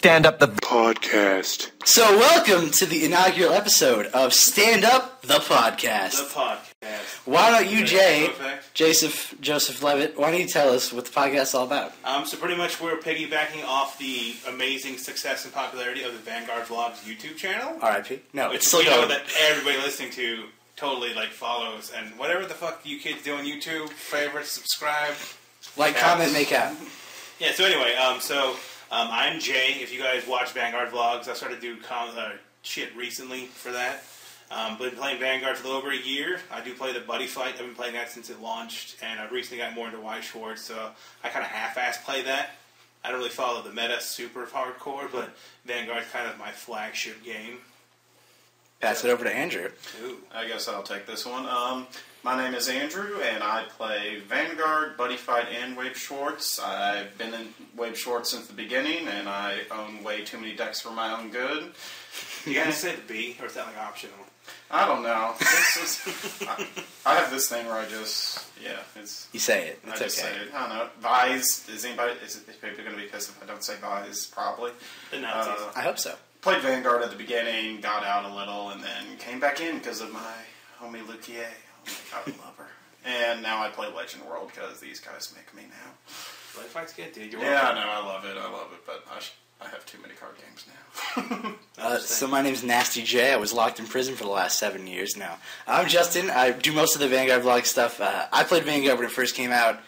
Stand Up the Podcast. So welcome to the inaugural episode of Stand Up the Podcast. The podcast. Why don't you, Joseph Levitt, why don't you tell us what the podcast is all about? So pretty much we're piggybacking off the amazing success and popularity of the Vanguard Vlogs YouTube channel. R.I.P. No, which it's still we know going. that everybody listening to totally follows, and whatever the fuck you kids do on YouTube, favorite, subscribe, comment, make out. Yeah. So anyway, I'm Jay. If you guys watch Vanguard Vlogs, I started to do shit recently for that. Been playing Vanguard for a little over a year. I do play the Buddy Fight. I've been playing that since it launched, and I've recently got more into White Schwartz, so I kind of half-ass play that. I don't really follow the meta super hardcore, but Vanguard's kind of my flagship game. Pass it over to Andrew. Ooh. I guess I'll take this one. My name is Andrew, and I play Vanguard, Buddy Fight, and Wave Schwartz. I've been in Wave Schwartz since the beginning, and I own way too many decks for my own good. You guys say the B, or is that optional? I don't know. I have this thing where I just, it's... You say it. It's I just okay. say it. I don't know. Vise. Is people going to be pissed if I don't say Vise? Probably. The Nazis. I hope so. Played Vanguard at the beginning, got out a little, and then came back in because of my homie Lukier. Oh my god, I love her. And now I play Legend World because these guys make me now. Buddy Fight's good, dude. Yeah, I know, I love it, but I have too many card games now. So my name's Nasty J. I was locked in prison for the last 7 years now. I'm Justin. I do most of the Vanguard vlog stuff. I played Vanguard when it first came out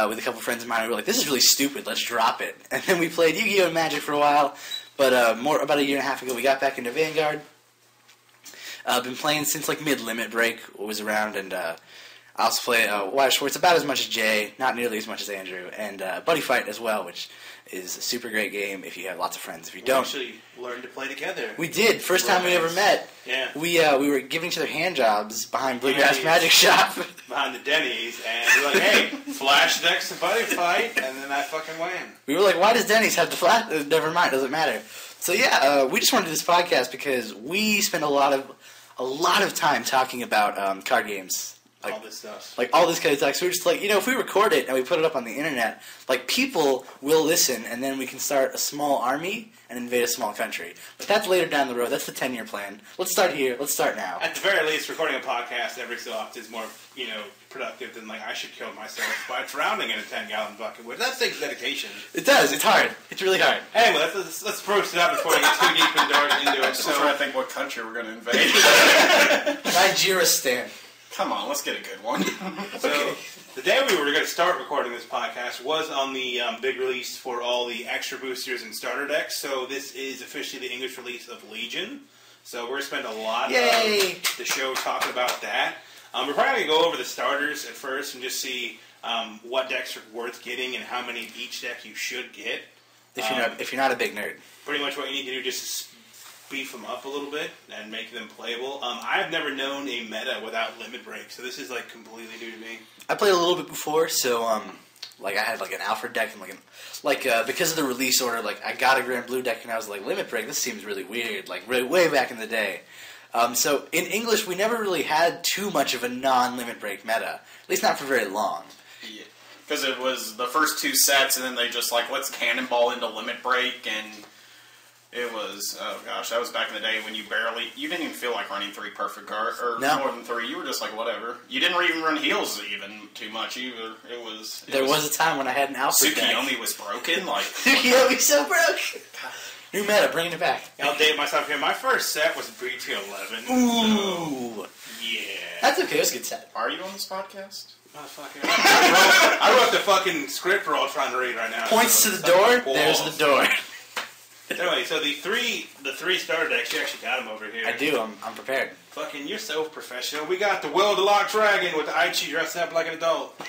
with a couple friends of mine. We were like, this is really stupid. Let's drop it. And then we played Yu-Gi-Oh! And Magic for a while. But about a year and a half ago, we got back into Vanguard. I've been playing since mid-Limit Break was around, and I also play White Schwartz about as much as Jay, not nearly as much as Andrew, and Buddy Fight as well, which is a super great game if you have lots of friends. If you don't, we actually learned to play together. We did. First time we ever met. Yeah. We were giving each other hand jobs behind Bluegrass Magic Shop. Behind the Denny's, and we're like, hey, flash decks to Buddy Fight, and then I fucking win. We were like, why does Denny's have the flash? Never mind, doesn't matter. So yeah, we just wanted to do this podcast because we spend a lot of time talking about card games. All this stuff. All this kind of stuff. So we're just if we record it and we put it up on the internet, people will listen, and then we can start a small army and invade a small country. But that's later down the road. That's the 10-year plan. Let's start here. Let's start now. At the very least, recording a podcast every so often is more, productive than, I should kill myself by drowning in a 10-gallon bucket, which that takes dedication. It does. It's hard. It's really hard. Anyway, let's approach it up before we get too deep into it. I'm still trying to think what country we're going to invade. Nigeristan. Come on, let's get a good one. So, the day we were going to start recording this podcast was on the big release for all the extra boosters and starter decks. So this is officially the English release of Legion. So we're going to spend a lot of the show talking about that. We're probably going to go over the starters at first and just see what decks are worth getting and how many of each deck you should get. If you're not a big nerd. Pretty much what you need to do just beef them up a little bit and make them playable. I've never known a meta without Limit Break, so this is completely new to me. I played a little bit before, so I had an Alfred deck and because of the release order, I got a Grand Blue deck and I was like, Limit Break, this seems really weird, way back in the day. So in English, we never really had too much of a non-Limit Break meta, at least not for very long. Yeah, because it was the first two sets, and then they just let's cannonball into Limit Break, and it was, that was back in the day when you didn't even feel like running 3 perfect cards, or more than 3. You were just whatever. You didn't even run heals even too much either. There was a time when I had an Alfred deck. Tsukiyomi was broken. Tsukiyomi's so broke. New meta, bringing it back. I'll date myself here. My first set was BT11. Ooh. So, yeah. That's okay. It was a good set. Are you on this podcast? Motherfucker. I wrote the fucking script we're all trying to read right now. Points to the door. There's the door. Anyway, so the three starter decks, you actually got them over here. I do. I'm prepared. Fucking, you're so professional. We got the Will of the Lock Dragon with the Aichi dressed up like an adult.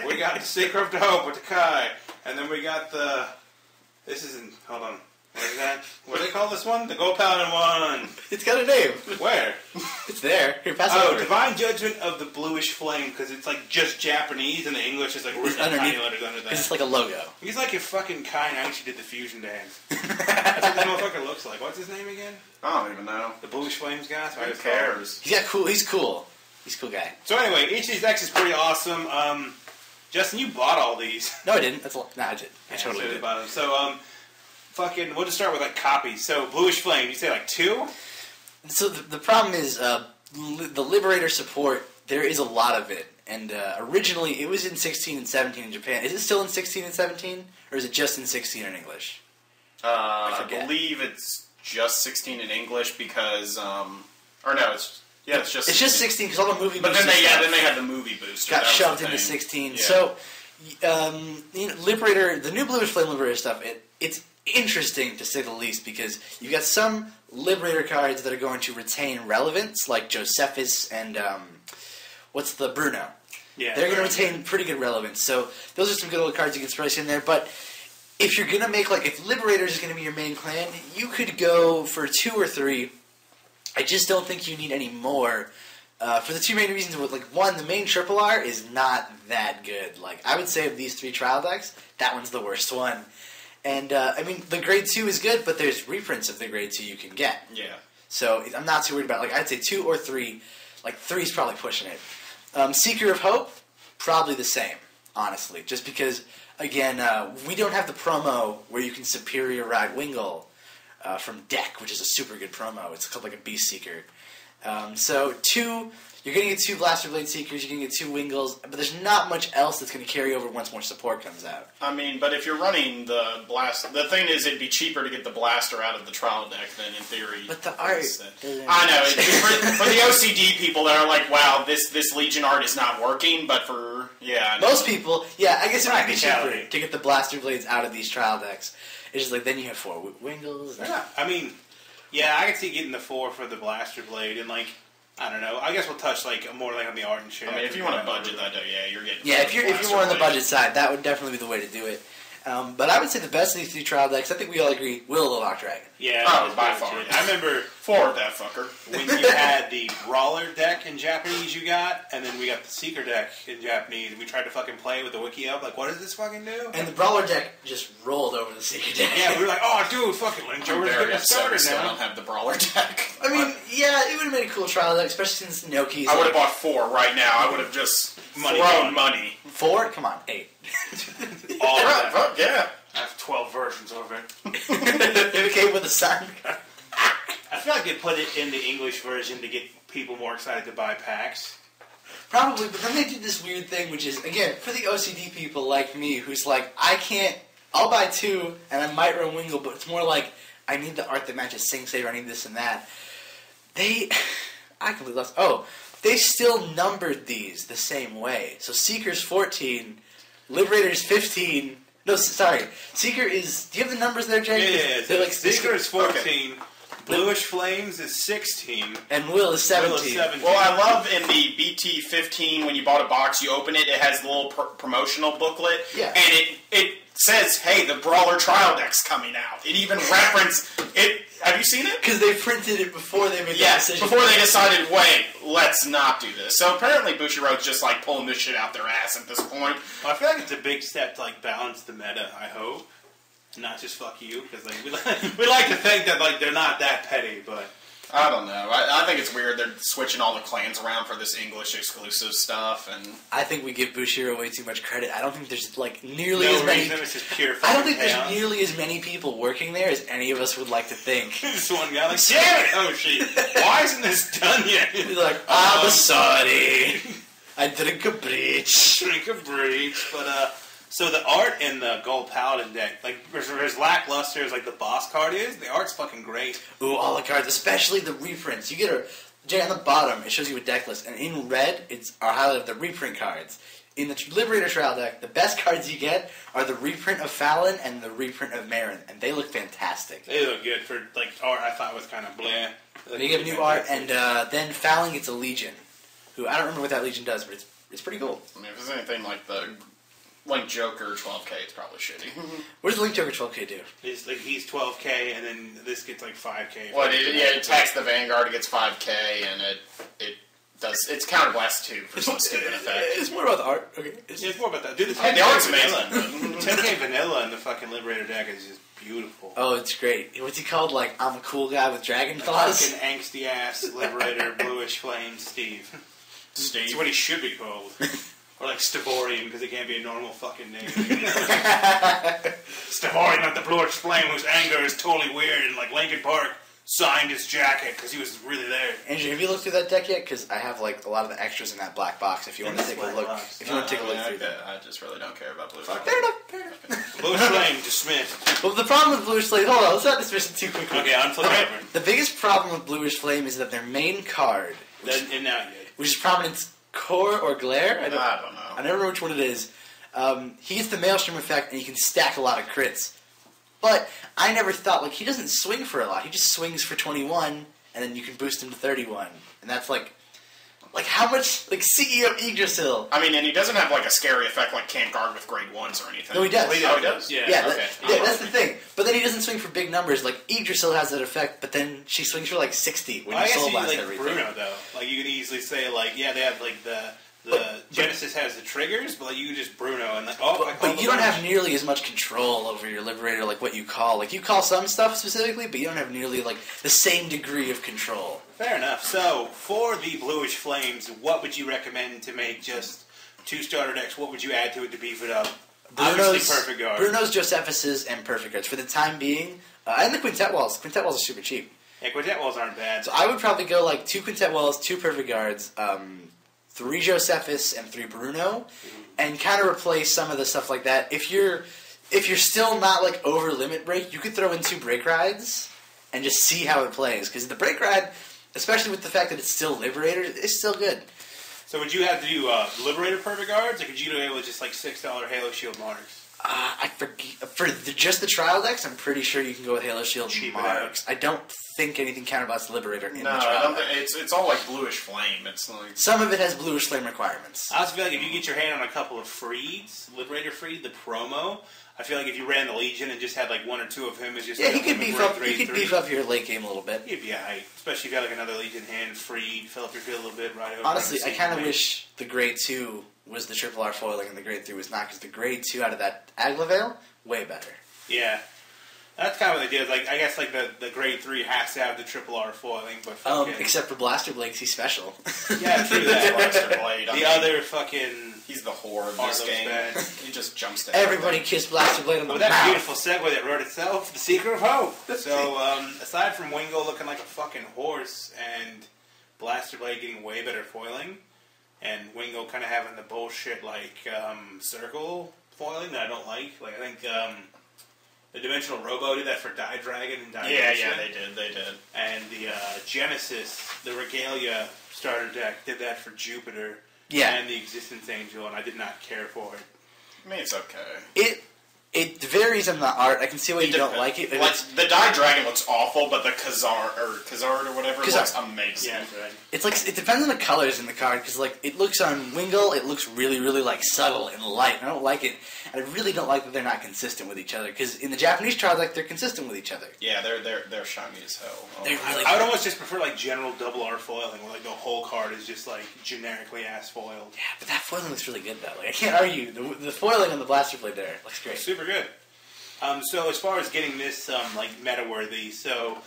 We got the Secret of the Hope with the Kai. And then we got the... Hold on. What is that? What do they call this one? The Gold Paladin one. It's got a name. Where? It's there. Here, pass it over. Divine Judgment of the Bluish Flame, because it's just Japanese, and the English is written tiny letters under that. It's like a logo. He's like if fucking Kai and Aichi did the fusion dance. That's what that motherfucker looks like. What's his name again? I don't even know. The Bluish Flames guy? Who cares? He's cool. He's cool. He's a cool guy. So anyway, each of these decks is pretty awesome. Justin, you bought all these. No, I didn't. I did. I totally did. Bought them. So, fucking, we'll just start with like copies. So Bluish Flame, you say like 2? So the problem is the Liberator support. There is a lot of it, and originally it was in 16 and 17 in Japan. Is it still in 16 and 17, or is it just in 16 in English? I believe it's just 16 in English because, or no, it's just 16. It's just 16 because all the movie. But then they had the movie booster. Got shoved into 16. Yeah. So, Liberator, the new Bluish Flame Liberator stuff, it's interesting to say the least because you've got some Liberator cards that are going to retain relevance, like Josephus and what's the Bruno. Yeah, they're going to retain pretty good relevance. So those are some good old cards you can splice in there. But if you're going to make if Liberator is going to be your main clan, you could go for 2 or 3. I just don't think you need any more. For the 2 main reasons, one, the main Triple R is not that good. I would say of these 3 trial decks, that one's the worst one. And, the Grade 2 is good, but there's reprints of the Grade 2 you can get. Yeah. So, I'm not too worried about I'd say 2 or 3. 3's probably pushing it. Seeker of Hope, probably the same, honestly. Just because, again, we don't have the promo where you can Superior Ride Wingull from Deck, which is a super good promo. It's called a Beast Seeker. So 2, you're going to get 2 Blaster Blade Seekers, you're going to get 2 Wingulls, but there's not much else that's going to carry over once more support comes out. But if you're running the Blast, the thing is it'd be cheaper to get the Blaster out of the trial deck than in theory. But the art... I know. For the OCD people that are wow, this Legion art is not working, but for... Yeah. Most people, I guess it might be cheaper to get the Blaster Blades out of these trial decks. It's just then you have 4 Wingulls. Yeah, I can see getting the 4 for the Blaster Blade, and I don't know. I guess we'll touch more on the art and shit. If you want to budget that, you're getting. Yeah, if you're more on the budget side, that would definitely be the way to do it. But I would say the best of these 3 trial decks, I think we all agree, Will of the Lock Dragon. Yeah, by far. I remember forward that fucker. When you had the Brawler deck in Japanese you got, and then we got the Seeker deck in Japanese. We tried to fucking play with the wiki up, what does this fucking do? And the Brawler deck just rolled over the Seeker deck. Yeah, we were oh dude, fucking Link Joker's getting started now. I don't have the Brawler deck. It would have made a cool trial deck, especially since Noki's. I would have bought 4 right now. I would have just thrown money. 4? Come on, 8. All of them. Yeah. I have 12 versions of it. It came with a sign card. I feel like they put it in the English version to get people more excited to buy packs. Probably, but then they did this weird thing, which is, again, for the OCD people like me, who's I'll buy 2, and I might run Wingull, but it's more I need the art that matches Sing Saver, I need this and that. I completely lost. They still numbered these the same way. So Seeker's 14, Liberator's 15. No, sorry. Seeker is... Do you have the numbers there, Jay? Yeah. Seeker is 14. Okay. Bluish Flames is 16. And Will is 17. Well, I love in the BT15, when you bought a box, you open it, it has the little promotional booklet. Yeah. And it says, hey, the Brawler trial deck's coming out. It even references... it. Have you seen it? Because they printed it before they made the decision. Before they decided, wait, let's not do this. So apparently Bushiroad's just pulling this shit out their ass at this point. Well, I feel like it's a big step to balance the meta, I hope. Not just fuck you, because we like to think that they're not that petty, but... I don't know. I think it's weird they're switching all the clans around for this English exclusive stuff, and I think we give Bushiroad way too much credit. I don't think there's nearly as many. It's just pure I don't think there's nearly as many people working there as any of us would like to think. This one guy damn it! Oh shit! Why isn't this done yet? He's I'm sorry. I drink a breach. But so the art in the Gold Paladin deck, as lackluster as the boss card is, the art's fucking great. Ooh, all the cards, especially the reprints. You get Jay, on the bottom, it shows you a deck list, and in red, it's our highlight of the reprint cards. In the Liberator Trial deck, the best cards you get are the reprint of Fallon and the reprint of Marin, and they look fantastic. They look good for art. I thought was kind of bleh. They get new art, and then Fallon gets a Legion, who I don't remember what that Legion does, but it's pretty cool. If it's anything like the Link Joker 12K, it's probably shitty. What does the Link Joker 12K do? It's he's 12K, and then this gets 5K. Well, it attacks the Vanguard, it gets 5K, and it does. It's counterblast too for some stupid effect. It's more about the art. Okay, it's more about that. Dude, the art's amazing. 10K vanilla in the fucking Liberator deck is just beautiful. Oh, it's great. What's he called? I'm a cool guy with dragon claws. Fucking angsty ass Liberator Bluish Flame Steve. That's what he should be called. Or like Stavorian, because it can't be a normal fucking name. Stavorian, not the Bluish Flame, whose anger is totally weird, and like Linkin Park signed his jacket because he was really there. Andrew, have you looked through that deck yet? Because I have like a lot of the extras in that black box. If you want to take a look, if you want to take a look through that, I just really don't care about Bluish. Fair enough. Bluish Flame dismissed. Well, the problem with Bluish Flame, hold on, let's not dismiss it too quickly. Okay, I'm flipping over. The biggest problem with Bluish Flame is that their main card, Isn't out yet. which is Prominence Core or Glare, I don't know. I never know which one it is. He gets the Maelstrom effect, and he can stack a lot of crits. But I never thought, like, he doesn't swing for a lot. He just swings for 21, and then you can boost him to 31. And that's like how much, like, CEO Yggdrasil. I mean, and he doesn't have, like, a scary effect like Can't Guard with grade 1s or anything. No, he does. Oh, he does? Yeah, okay. that's the thing. But then he doesn't swing for big numbers. Like, Yggdrasil has that effect, but then she swings for, like, 60 when I you guess soul you blast like everything. Bruno, though. Like, you can easily say, like, yeah, they have, like, the Genesis has the triggers, but like, you can just Bruno and like, But you don't have nearly as much control over your Liberator, like what you call. Like, you call some stuff specifically, but you don't have nearly, like, the same degree of control. Fair enough. So, for the Bluish Flames, what would you recommend to make just 2 starter decks? What would you add to it to beef it up? Obviously, Perfect Guard. Bruno's, Josephus's, and Perfect Guards for the time being. And the Quintet Walls. Quintet Walls are super cheap. Yeah, Quintet Walls aren't bad. So I would probably go, like, 2 Quintet Walls, 2 Perfect Guards, 3 Josephus, and 3 Bruno, and kind of replace some of the stuff like that. If you're still not, like, over Limit Break, you could throw in 2 Break Rides and just see how it plays. Because the Break Ride, especially with the fact that it's still Liberator, is still good. So would you have to do Liberator Perfect Guards, or could you do it with just like $6 Halo Shield Marks? I forget. Just the trial decks, I'm pretty sure you can go with Halo Shield Marks. I don't think anything counterbalance Liberator in the trial I don't deck. think it's all like Bluish Flame. It's like Some of it has Bluish Flame requirements. I also feel like if you get your hand on a couple of Freeds, Liberator Freed, the promo, I feel like if you ran the Legion and just had like 1 or 2 of him, it's just Yeah, like he could beef up. He could beef up your late game a little bit. He'd be alright, especially if you had like another Legion hand, Freed, fill up your field a little bit, right over. Honestly, I kind of wish the Grade 2 was the Triple R foiling and the Grade 3 was not, because the Grade 2 out of that Aglavale, way better. Yeah. That's kind of what they did. Like, I guess like the Grade 3 has to have the Triple R foiling, but fucking... except for Blaster Blade, he's special. Yeah, true that. Blaster Blade. The other fucking... He's the whore of this game. Bad. He just jumps to Everybody kissed Blaster Blade on the With mouth. that beautiful segue that wrote itself, The Secret of Hope. So, aside from Wingo looking like a fucking horse and Blaster Blade getting way better foiling, and Wingo kind of having the bullshit, like, circle foiling that I don't like. Like, I think, the Dimensional Robo did that for Die Dragon and Die Yeah, Nation. they did. And the Genesis, the Regalia starter deck, did that for Jupiter. Yeah. And the Existence Angel, and I did not care for it. I mean, it's okay. It varies on the art. I can see why you don't like it. Like, the Die Dragon looks awful, but the Khazard or whatever looks amazing. Yeah, that's right. It's like, it depends on the colors in the card, because like it looks on Wingle, it looks really, really like subtle and light. I don't like it, and I really don't like that they're not consistent with each other. Because in the Japanese trial deck, they're consistent with each other. Yeah, they're shiny as hell. They're really I would almost just prefer like general double R foiling, where like the whole card is just like generically ass foiled. Yeah, but that foiling looks really good though. Like, I can't argue. The foiling on the Blaster Blade there looks great. Super good. So as far as getting this like meta worthy, so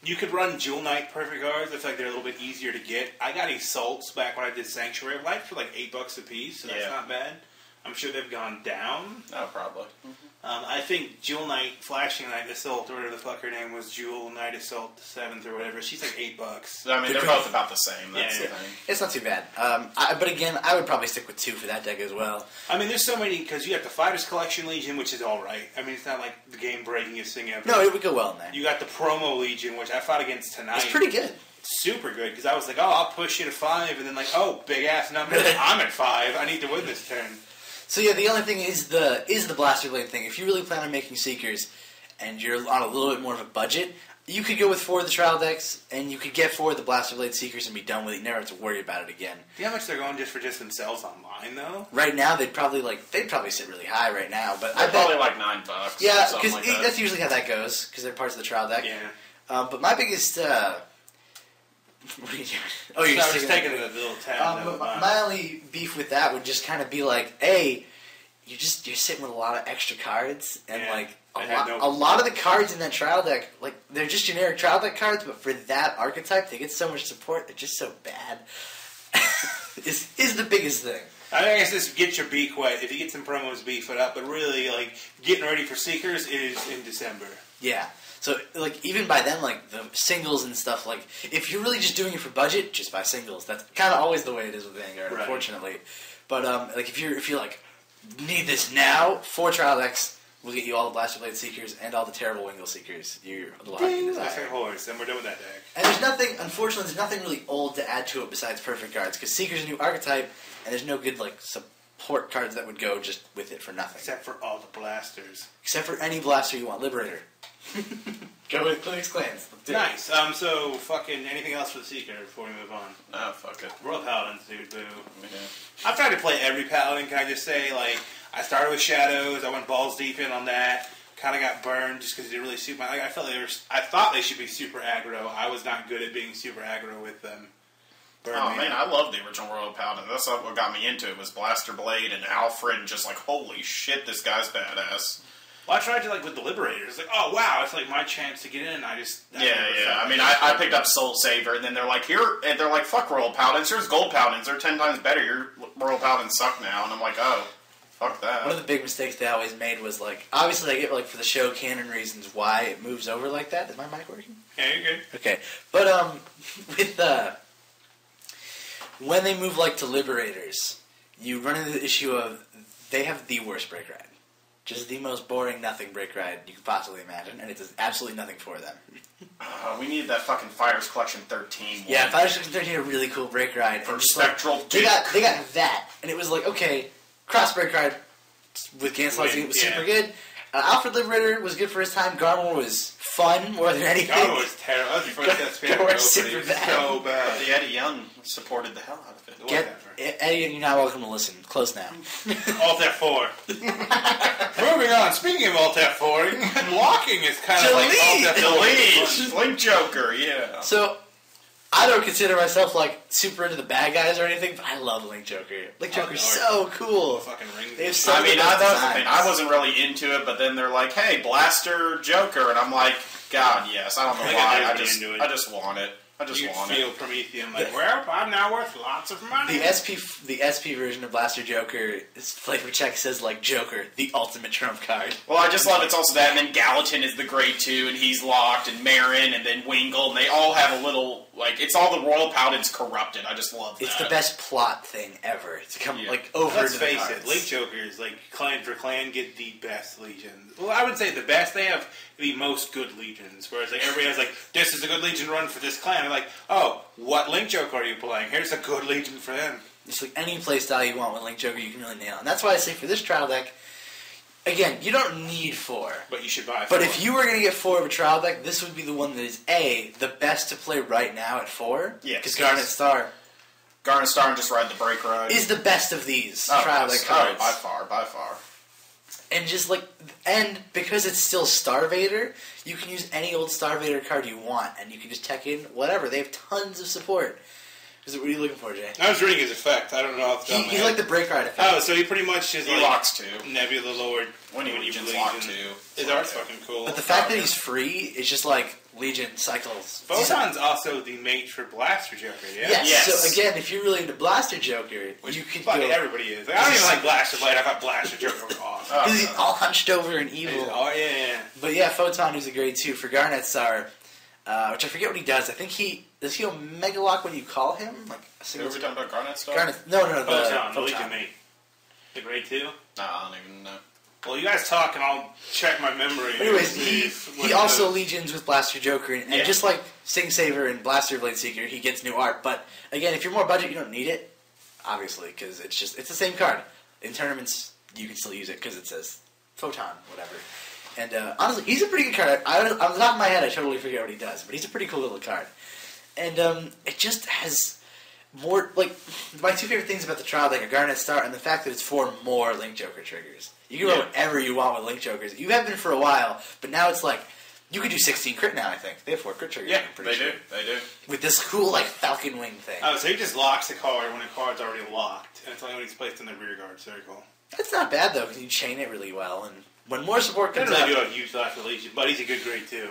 you could run Jewel Knight Perfect Guards. I feel like they're a little bit easier to get. I got Assaults back when I did Sanctuary of Light for like $8 a piece, so that's not bad. I'm sure they've gone down. Oh, probably. I think Jewel Knight, Flashing Knight Assault, or whatever the fuck her name was, Jewel Knight Assault 7th or whatever. She's like $8. I mean, they're both about the same. That's the Yeah. thing. It's not too bad. But again, I would probably stick with 2 for that deck as well. I mean, there's so many, because you have the Fighters Collection Legion, which is alright. I mean, it's not like the game breakingest thing ever. No, it would go well in there. You got the Promo Legion, which I fought against tonight. It's pretty good. Super good, because I was like, oh, I'll push you to 5, and then like, oh, big ass number, I'm at 5, I need to win this turn. So yeah, the only thing is the Blaster Blade thing. If you really plan on making Seekers, and you're on a little bit more of a budget, you could go with 4 of the trial decks, and you could get 4 of the Blaster Blade Seekers and be done with it. You never have to worry about it again. Do you know how much they're going just for themselves online, though? Right now, they'd probably sit really high right now. But They're I bet probably like $9. yeah, something because like that. that's usually how that goes. Because they're parts of the trial deck. Yeah. But my biggest what are you doing? Oh, you're So I just was taking a little tab. my only beef with that would just kind of be like, A, you're sitting with a lot of extra cards, and like a lot of the cards in that trial deck, like they're just generic trial deck cards, but for that archetype, they get so much support. They're just so bad. is the biggest thing. I guess this get your beak wet. If you get some promos, beef it up. But really, like, getting ready for Seekers is in December. Yeah. So, like, even by then, like, the singles and stuff, like, if you're really just doing it for budget, just buy singles. That's kind of always the way it is with Vanguard, right. Unfortunately. But, like, if you're like, need this now, 4 Trial decks will get you all the Blaster Blade Seekers and all the terrible Wingle Seekers. You're the lucky desire. Horse, and we're done with that deck. And there's nothing, unfortunately, there's nothing really old to add to it besides Perfect Guards, because Seeker's a new archetype, and there's no good, like, support cards that would go just with it for nothing. Except for all the blasters. Except for any blaster you want. Liberator. Go with Clinic's Clans. Nice. So, fucking anything else for the Seeker before we move on? Oh, fuck it. Royal Paladins, dude, boo. Yeah. I've tried to play every Paladin, can I just say, like, I started with Shadows, I went balls deep in on that, kind of got burned just because it didn't really suit my... Like, I thought they should be super aggro. I was not good at being super aggro with them. Man, I love the original Royal Paladin. That's what got me into it, was Blaster Blade and Alfred, and just like, holy shit, this guy's badass. Well, I tried to, like, with the Liberators. Like, oh, wow, it's, like, my chance to get in. I mean, I picked up Soul Saver, and then they're like, fuck Royal Paladins. Here's Gold Paladins. They're 10 times better. Your Royal Paladins suck now. And I'm like, oh, fuck that. One of the big mistakes they always made was, like, obviously they get, like, for the show canon reasons why it moves over like that. Is my mic working? Yeah, you're good. Okay. But, with, when they move, like, to Liberators, you run into the issue of they have the worst break ride. Just the most boring nothing break ride you could possibly imagine, and it does absolutely nothing for them. We needed that fucking Fires Collection 13 one. Yeah, Fires Collection 13 a really cool break ride. For and just, Spectral like, they got that, and it was like, okay, cross break ride with Ganslots was super good. Alfred Liberator was good for his time. Garmor was fun more than anything. Garmor was terrible. That was the first Garmor was super bad. So bad. The Eddie Young supported the hell out of it. Eddie, you're not welcome to listen. Close now. Alt F4. Moving on. Speaking of Alt F4, blocking is kind of like Alt F4. Delete! Link Joker, yeah. So, I don't consider myself, like, super into the bad guys or anything, but I love Link Joker. Link Joker's so cool. Fucking rings. They have so I mean, that was the designs. thing. I wasn't really into it, but then they're like, hey, Blaster Joker, and I'm like, God, yes. I don't know why. I just want it. You feel Promethean, like, well, I'm now worth lots of money. The SP version of Blaster Joker, his flavor check says, like, Joker, the ultimate trump card. Well, I just love it's also that, and then Gallatin is the grade 2, and he's locked, and Marin, and then Wingle, and they all have a little, like, it's all the Royal Paladins corrupted. I just love that. It's the best plot thing ever. It's come, like, over Let's to the face cards. it, Link Jokers, like, clan for clan, get the best legions. Well, I would say the best. They have the most good legions, whereas, like, everybody has, like, this is a good legion run for this clan. They're like, oh, what Link Joker are you playing? Here's a good legion for them. It's like any playstyle you want with Link Joker, you can really nail. And that's why I say for this trial deck, again, you don't need 4. But you should buy 4. But if you were going to get 4 of a trial deck, this would be the one that is, A, the best to play right now at 4. Yeah. Because Garnet Star and just ride the break ride. is the best of these trial deck cards. By far. And just like, and because it's still Star Vader, you can use any old Star Vader card you want, and you can just tech in whatever. They have tons of support. What are you looking for, Jay? I was reading his effect. I don't know off the top of my He's head. like the break ride effect. Oh, so he pretty much is He like locks 2. Nebula Lord. When he Legion. locks 2. His art's fucking cool. But the fact that he's free is just like Legion cycles. Photon's also the mate for Blaster Joker, yeah? Yes. So again, if you're really into Blaster Joker, Which you can fucking go. everybody is. Like, I don't even like Blaster Blade. I thought Blaster Joker was awesome. Because he's all hunched over and evil. Oh, yeah. But yeah, Photon is a grade 2 for Garnet Star, which I forget what he does. I think does he Omega Lock when you call him? Like a Are single we talking about Garnet stuff? Garnet. No, Photon, the Photon. Legion mate. The grade 2? Nah, I don't even know. Well, you guys talk and I'll check my memory. Anyways, he also legions with Blaster Joker, and Yeah. just like Sing Saver and Blaster Blade Seeker, he gets new art. But again, if you're more budget, you don't need it, obviously, because it's the same card. In tournaments, you can still use it because it says Photon, whatever. And honestly, he's a pretty good card. On the top of my head, I totally forget what he does, but he's a pretty cool little card. And it just has more, like, my 2 favorite things about the trial deck are Garnet Star and the fact that it's 4 more Link Joker triggers. You can run whatever you want with Link Jokers. You have been for a while, but now it's like, you could do 16 crit now, I think. They have 4 crit triggers. Yeah, I'm pretty sure. They do. With this cool, like, Falcon Wing thing. Oh, so he just locks a card when a card's already locked, and it's only when he's placed in the rear guard circle. That's not bad, though, because you chain it really well, and when more support comes Doesn't out... really do a huge lot for Legion, but he's a good grade 2.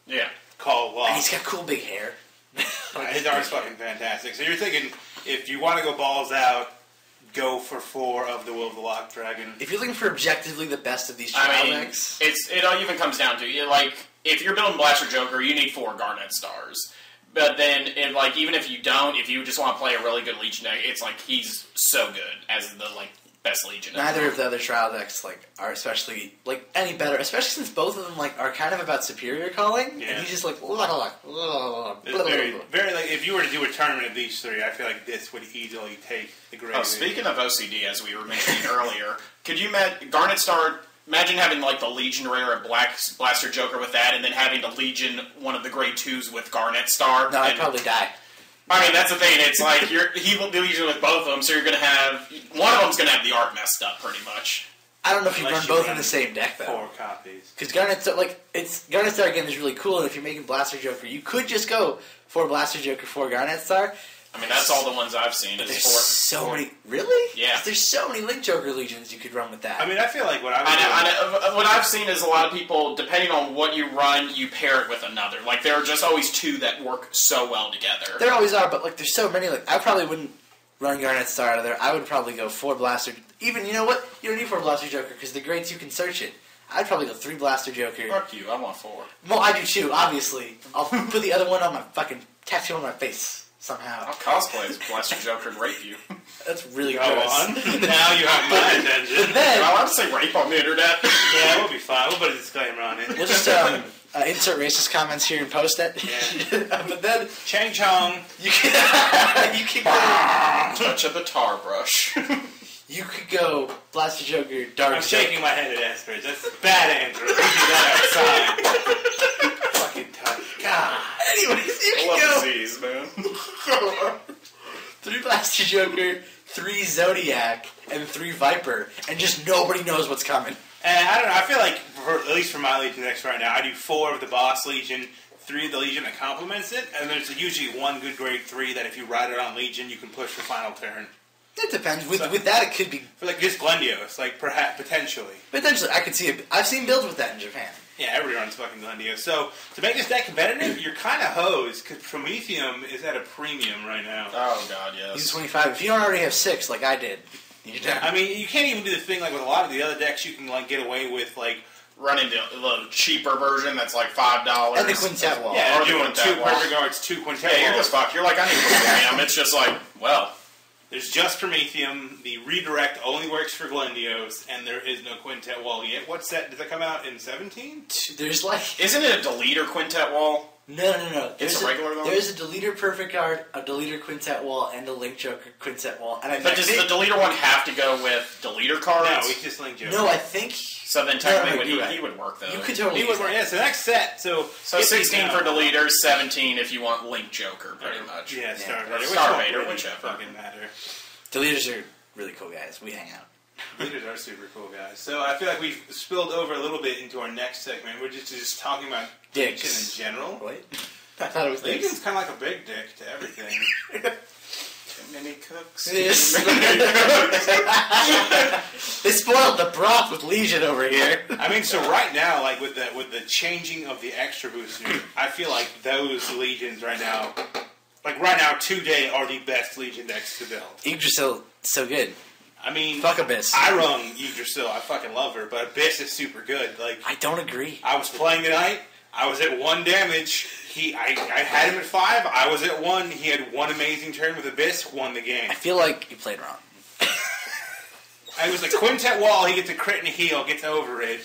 Yeah. Call lock. And he's got cool big hair. His art's fucking fantastic. So you're thinking, if you want to go balls out, go for 4 of the Will of the Lock Dragon. If you're looking for objectively the best of these trial decks, it all even comes down to if you're building Blaster Joker, you need 4 Garnet Stars. But then, even if you don't, if you just want to play a really good Legion deck, it's like he's so good as the best Legion. Neither of the other trial decks are especially any better, especially since both of them are kind of about superior calling. Yeah. And he's just It's very if you were to do a tournament of these 3, I feel like this would easily take the grade. Oh, speaking of OCD, as we were mentioning earlier, could you Garnet Star? Imagine having the Legion rare at Blaster Joker with that, and then having the Legion one of the grade 2s with Garnet Star. No, I'd probably die. I mean, that's the thing. It's like he will be Legion with both of them, so you're going to have one of them's going to have the art messed up pretty much. I don't know if you run both in the same deck though. 4 copies. Because Garnet Star again is really cool, and if you're making Blaster Joker, you could just go 4 Blaster Joker, 4 Garnet Star. I mean, that's all the ones I've seen. But there's so many. Really? Yeah. There's so many Link Joker Legions you could run with that. I mean, I feel like what what I've seen is a lot of people, depending on what you run, you pair it with another. There are just always 2 that work so well together. There always are, but there's so many. I probably wouldn't run Garnet Star out of there. I would probably go 4 Blaster. Even, you know what? You don't need 4 Blaster Joker because the grades you can search it. I'd probably go 3 Blaster Joker. Fuck you, I want 4. Well, I do too, obviously. I'll put the other one on my fucking tattoo on my face. Somehow. I'll cosplay as Blaster Joker and rape you. That's really Go gross. on. Now you have my attention. Then, I'll have to say rape on the internet. Yeah, we'll be fine. We'll put a disclaimer on it. we'll just insert racist comments here and post it. Yeah. But then Chang Chong. you can go. Touch of the tar brush. You could go Blaster Joker, Dark. I'm shaking my head at Espers. That's a bad answer. We do that outside. Fucking tough. God. Anyways, you I love can the Z's, man. go 3 Blaster Joker, 3 Zodiac, and 3 Viper, and just nobody knows what's coming. And I don't know. I feel like, at least for my Legion decks right now, I do 4 of the Boss Legion, 3 of the Legion that complements it, and there's usually 1 good grade 3 that if you ride it on Legion, you can push for final turn. It depends. With that, it could be. For just Glendios, perhaps, potentially. Potentially, I could see it. I've seen builds with that in Japan. Yeah, everybody runs fucking Glendios. So, to make this deck competitive, you're kind of hosed, because Prometheum is at a premium right now. Oh, God, yes. He's 25. If you don't already have 6, like I did, you're done. I mean, you can't even do the thing with a lot of the other decks you can get away with, running the cheaper version that's $5. And the Quintet Wall. Yeah, Or the doing Quintet 2 Wall. Perfect Guards, 2 Quintet Yeah, you're Walls. just fucked. You're like, I need Prometheum. It's just There's just Prometheum. The redirect only works for Glendios, and there is no Quintet Wall yet. What set does that come out in 17? There's Isn't it a deleter Quintet Wall? No. It's a regular one? There's a deleter Perfect Guard, a deleter Quintet Wall, and a Link Joker Quintet Wall. And But does the deleter one have to go with deleter cards? No, he's just Link Joker. No, I think. So then technically No, he would work, though. You could totally. He would work. Yeah, so next set. So 16 for deleter, 17 if you want Link Joker, pretty much. Yeah, Star Or Vader. Star Vader, Really whichever. fucking matter. Deleters are really cool guys. We hang out. Leaders are super cool guys. So I feel like we've spilled over a little bit into our next segment. We're just talking about Dicks. Legion in general. What? I thought it was Legion's dicks. kind of like a big dick to everything. Too many cooks. It is. They spoiled the broth with Legion over here. I mean, so right now, with the changing of the extra boosters, I feel like those Legions right now, today are the best Legion decks to build. Yggdrasil, so good. I mean, Fuck Abyss. I run Yggdrasil. I fucking love her, but Abyss is super good. I don't agree. I was playing tonight. I was at 1 damage. I had him at 5. I was at 1. He had 1 amazing turn with Abyss. Won the game. I feel like you played wrong. I was a Quintet Wall. He gets a crit and a heal. Gets over it.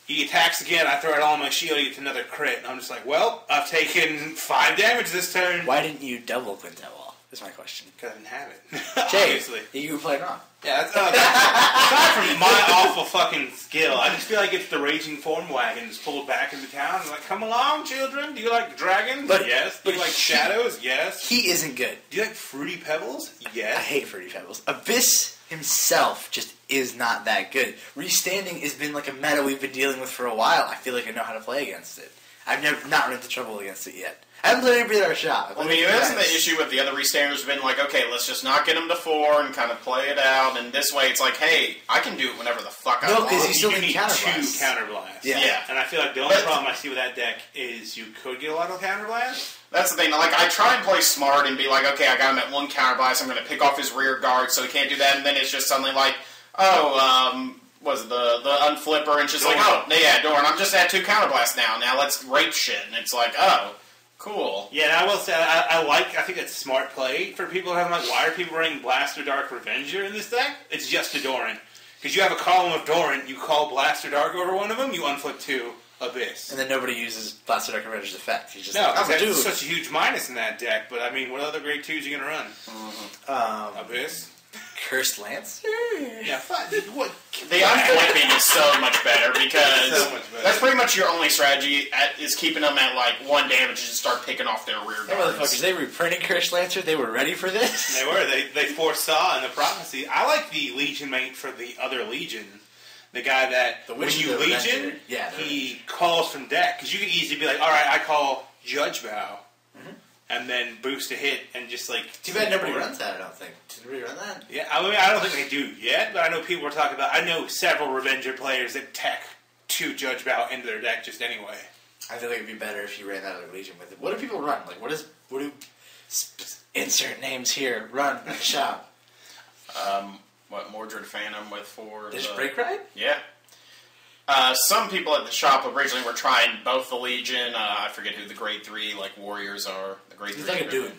He attacks again. I throw it all on my shield. He gets another crit. And I'm just like, well, I've taken 5 damage this turn. Why didn't you double Quintet Wall? Is my question. Because I didn't have it. Jay, Obviously. you played wrong. Yeah, that's aside from my awful fucking skill. I just feel like it's the Raging Form Wagons pulled back into town. I'm like, come along, children. Do you like dragons? Yes. Do you like shadows? Yes. He isn't good. Do you like Fruity Pebbles? Yes. I hate Fruity Pebbles. Abyss himself just is not that good. Restanding has been like a meta we've been dealing with for a while. I feel like I know how to play against it. I've never not run into trouble against it yet. I haven't played every other shot. Well, I mean, isn't the issue with the other restanders been like, okay, let's just not get them to 4 and kind of play it out, and this way it's like, hey, I can do it whenever the fuck I want. No, because you still need need 2 counterblasts. counterblasts. Yeah. And I feel like the only problem I see with that deck is you could get a lot of counterblasts. That's the thing. Like, I try and play smart and be like, okay, I got him at one counterblast. I'm going to pick off his rear guard so he can't do that. And then it's just suddenly like, was it the unflipper? And it's just like, oh, yeah, Doran, I'm just at 2 counterblasts now. Now let's rape shit. And it's like, oh, cool. Yeah, and I will say, I think it's smart play for people who have like, why are people running Blaster Dark Revenger in this deck? It's just a Doran. Because you have a column of Doran, you call Blaster Dark over one of them, you unflip 2 Abyss. And then nobody uses Blaster Dark Revenger's effect. He's just no, like, that's such a huge minus in that deck, but I mean, what other grade 2s are you going to run? Abyss? Cursed Lancer? Yeah, fine. What? The unflipping is so much better because So much better. that's pretty much your only strategy is keeping them at like 1 damage and just start picking off their rear Hey, guards. motherfuckers, they reprinted Cursed Lancer. They were ready for this. They were. They foresaw in the prophecy. I like the Legion mate for the other Legion. The guy that, when you Legion, he calls from deck. Because you could easily be like, alright, I call Judge Bow. And then boost a hit and just like... Too bad nobody runs that, I don't think. Did anybody run that? Yeah, I mean, I don't think they do yet, but I know people were talking about... I know several Revenger players that tech 2 Judge Bow into their deck just anyway. I feel like it'd be better if you ran that other Legion with it. What do people run? Like, what do insert names here run at the shop? Mordred Phantom with 4... There's Break Ride? Yeah. Some people at the shop originally were trying both the Legion. I forget who the grade 3 like warriors are. The grade 3. He's like a dude.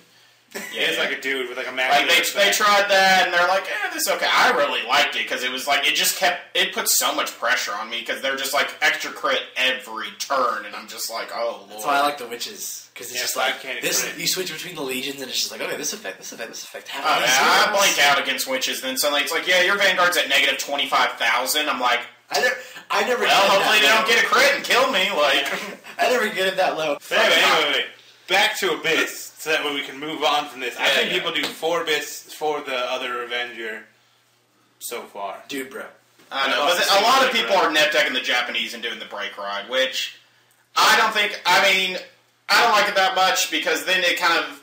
Yeah, it's like a dude with like a like they tried that and they're like, this is okay. I really liked it because it was like it put so much pressure on me because they're just like extra crit every turn and I'm just like, oh lord. That's why I like the witches because it's just like this. Crit. You switch between the legions and it's just like, okay, this effect. I blank out against witches. Then suddenly it's like, yeah, your Vanguard's at negative 25,000. I'm like, I never. Well, hopefully they don't get a crit and kill me. Like, I never get it that low. Anyway, back to Abyss. So that way we can move on from this. I think people do 4 bits for the other Avenger so far. Dude, bro. I know, but a lot of people are net decking the Japanese and doing the break ride, which I don't think, I don't like it that much because then it kind of,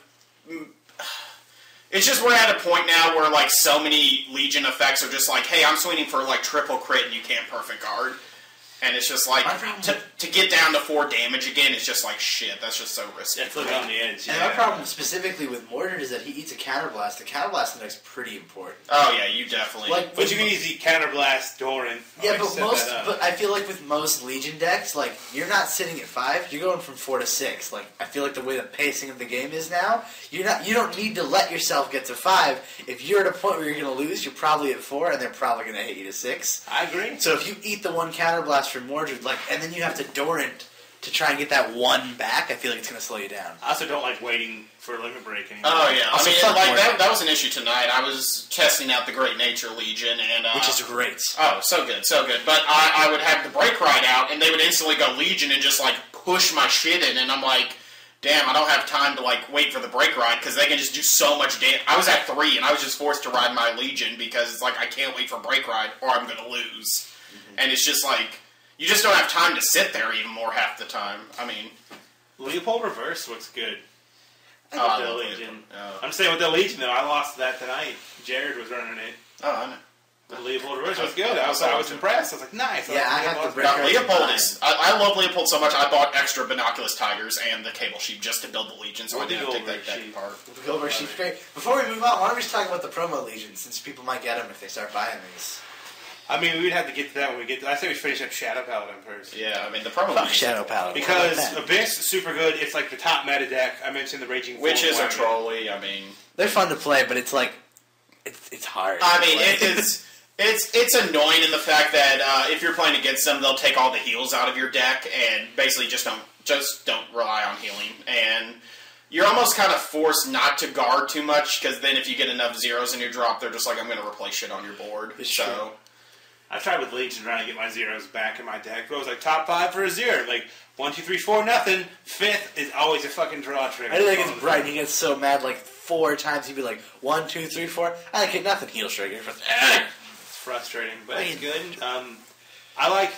it's just we're at a point now where like so many Legion effects are just like, hey, I'm swinging for like triple crit and you can't perfect guard. And it's just like, to get down to 4 damage again, it's just like, shit, that's just so risky. That's living on the edge. And my problem specifically with Mordred is that he eats a counterblast. The counterblast index is pretty important. Oh, yeah, you definitely... But you can easily counterblast Doran. Yeah, but I feel like with most Legion decks, like, you're not sitting at 5, you're going from 4 to 6. Like, I feel like the way the pacing of the game is now, you don't need to let yourself get to 5. If you're at a point where you're going to lose, you're probably at 4, and they're probably going to hit you to 6. I agree. So if you eat the 1 counterblast from Mordred, like, and then you have to Doran to try and get that 1 back, I feel like it's going to slow you down. I also don't like waiting for a limit break anymore. Oh, yeah. Also, that was an issue tonight. I was testing out the Great Nature Legion, and... which is great. Oh, so good. But I would have the break ride out, and they would instantly go Legion and just, like, push my shit in, and I'm like... Damn, I don't have time to, like, wait for the break ride, because they can just do so much damage. I was at 3, and I was just forced to ride my Legion, because it's like, I can't wait for break ride, or I'm going to lose. Mm-hmm. And it's just like, you just don't have time to sit there even more half the time. I mean... Leopold Reverse looks good. I love the Legion. Oh. I'm saying with the Legion, though, I lost that tonight. Jared was running it. Oh, I know. The Leopold Reverse was good. I was impressed. I was like, nice. Yeah, I have to break Now, Leopold is... I love Leopold so much, I bought extra Binoculus Tigers and the Cable Sheep just to build the Legion, so I didn't have to take that deck apart. The Goldberg Sheep's great. Before we move on, why don't we just talk about the promo Legion, since people might get them if they start buying these. I mean, we'd have to get to that when we get to... I say we finish up Shadow Paladin first. Yeah, I mean, the promo... Fuck Shadow Paladin. Because Abyss is super good. It's like the top meta deck. I mentioned the Raging Form. Witches are trolly, I mean... They're fun to play, but it's like... It's hard. I mean, it is... It's annoying in the fact that if you're playing against them, they'll take all the heals out of your deck and basically just don't rely on healing. And you're almost kind of forced not to guard too much, because then if you get enough zeros in your drop, they're just like, I'm going to replace shit on your board. It's true. I've tried with Legion trying to get my zeros back in my deck, but it was like top 5 for a 0. Like 1, 2, 3, 4, nothing. 5th is always a fucking draw trigger. I think it's bright. He gets so mad like 4 times. He'd be like 1, 2, 3, 4. I get nothing. Heal trigger. It's frustrating, but it's good. I like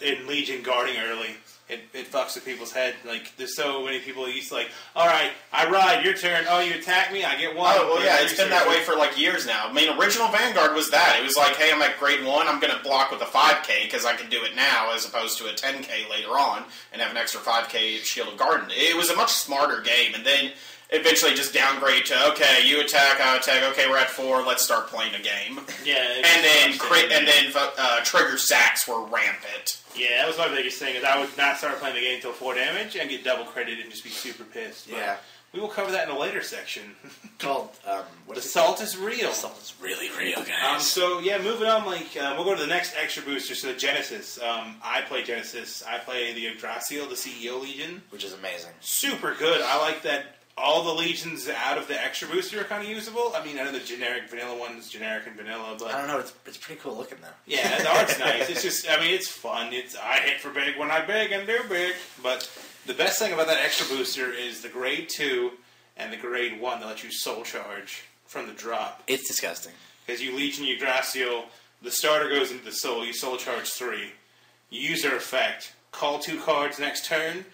in Legion guarding early. it fucks with people's head. Like, there's so many people who used to, like, all right, I ride, your turn. Oh, you attack me, I get 1. Oh, well, yeah, it's been that way for, like, years now. I mean, original Vanguard was that. It was like, hey, I'm at grade 1, I'm going to block with a 5k because I can do it now as opposed to a 10k later on and have an extra 5k Shield of Garden. It was a much smarter game, and then eventually just downgrade to, okay, you attack, I attack, okay, we're at 4, let's start playing a game. Yeah. And then trigger sacks were rampant. Yeah, that was my biggest thing, is I would not start playing the game until 4 damage and get double credit and just be super pissed. But Yeah. we will cover that in a later section. Called, The salt is real. The salt is really real, guys. So, yeah, moving on, we'll go to the next extra booster, so the Genesis. I play Genesis. I play the Yggdrasil, the CEO Legion. Which is amazing. Super good. I like that all the Legions out of the extra booster are kind of usable. I mean, I know the generic vanilla one's generic and vanilla, but... I don't know, it's pretty cool looking, though. Yeah, the art's nice. It's just, I mean, it's fun. I hit for big when I big and do big. But the best thing about that extra booster is the grade 2 and the grade 1 that let you soul charge from the drop. It's disgusting. Because you Legion Yggdrasil, the starter goes into the soul, you soul charge 3. You use their effect, call 2 cards next turn,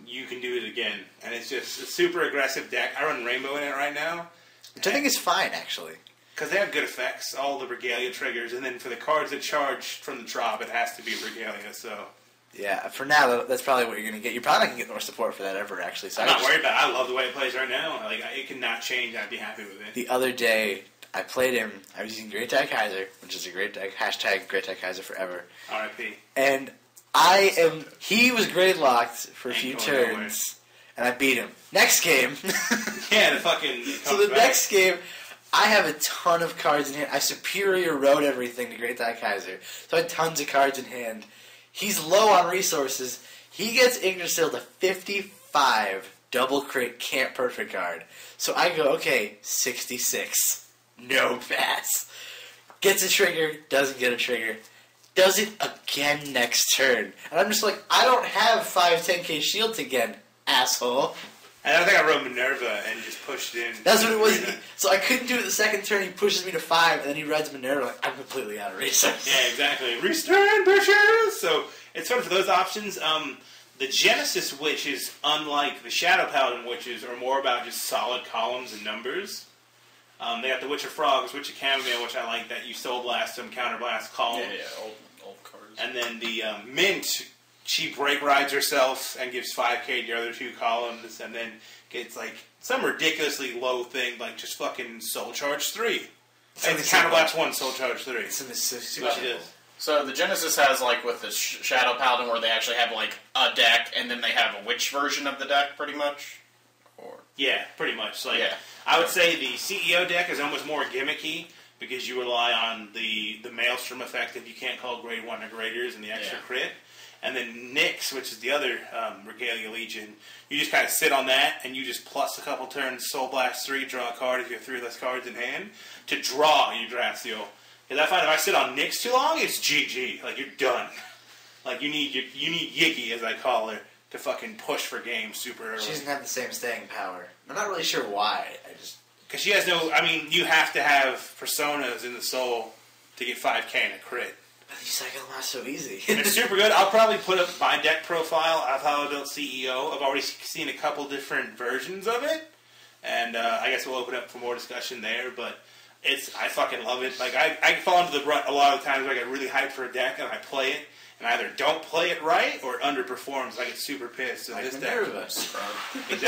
you can do it again. And it's just a super aggressive deck. I run Rainbow in it right now. Which I think is fine, actually. Because they have good effects, all the Regalia triggers, and then for the cards that charge from the drop, it has to be Regalia, so... Yeah, for now, that's probably what you're going to get. You're probably not going to get more support for that ever, actually. So I'm not worried about it. I love the way it plays right now. Like, it cannot change. I'd be happy with it. The other day, I played him. I was using Great Tag Kaiser, which is a great deck. Hashtag Great Tag Kaiser forever. R.I.P. And he was grade locked for a few turns, and I beat him. Next game. Yeah, the fucking... So the next game, I have a ton of cards in hand. I superior wrote everything to Great Tag Kaiser. So I had tons of cards in hand. He's low on resources. He gets Yggdrasil to 55 double crit can't perfect card. So I go, okay, 66. No pass. Gets a trigger, doesn't get a trigger. Does it again next turn. And I'm just like, I don't have 10k shields again, asshole. And I think I wrote Minerva and just pushed it in. That's what it was. So I couldn't do it the second turn. He pushes me to 5, and then he rides Minerva. Like, I'm completely out of resources. Yeah, exactly. Restrain, bitches! So, it's fun for those options. The Genesis Witches, unlike the Shadow Paladin Witches, are more about just solid columns and numbers. They got the Witch of Frogs, Witch of Chamomile, which I like that you Soul Blast them, Counterblast columns. Yeah, old cards. And then the Mint, she break rides herself and gives 5k to the other 2 columns, and then gets like some ridiculously low thing, like just fucking Soul Charge 3. And Counterblast 1, Soul Charge 3. It's What she does. So the Genesis has, like, with the Shadow Paladin, where they actually have, like, a deck, and then they have a witch version of the deck, pretty much? Or Yeah, pretty much. Like, Yeah. I would say the CEO deck is almost more gimmicky, because you rely on the Maelstrom effect if you can't call grade 1 or graders and the extra crit. And then Nyx, which is the other Regalia Legion, you just kind of sit on that, and you just plus a couple turns, Soul Blast 3, draw a card if you have 3 less cards in hand, to draw Yggdrasil. Because I find if I sit on Nyx too long, it's GG. Like, you're done. Like, you need Yiggy, as I call her, to fucking push for games super early. She doesn't have the same staying power. I'm not really sure why. Because she has no... I mean, you have to have personas in the soul to get 5k in a crit. But you cycle them out so easy. And it's super good. I'll probably put up my deck profile of how I built CEO. I've already seen a couple different versions of it. And I guess we'll open up for more discussion there, but... I fucking love it. Like, I fall into the rut a lot of the times where I get really hyped for a deck and I play it, and I either don't play it right or it underperforms. I get super pissed. And this deck, exactly.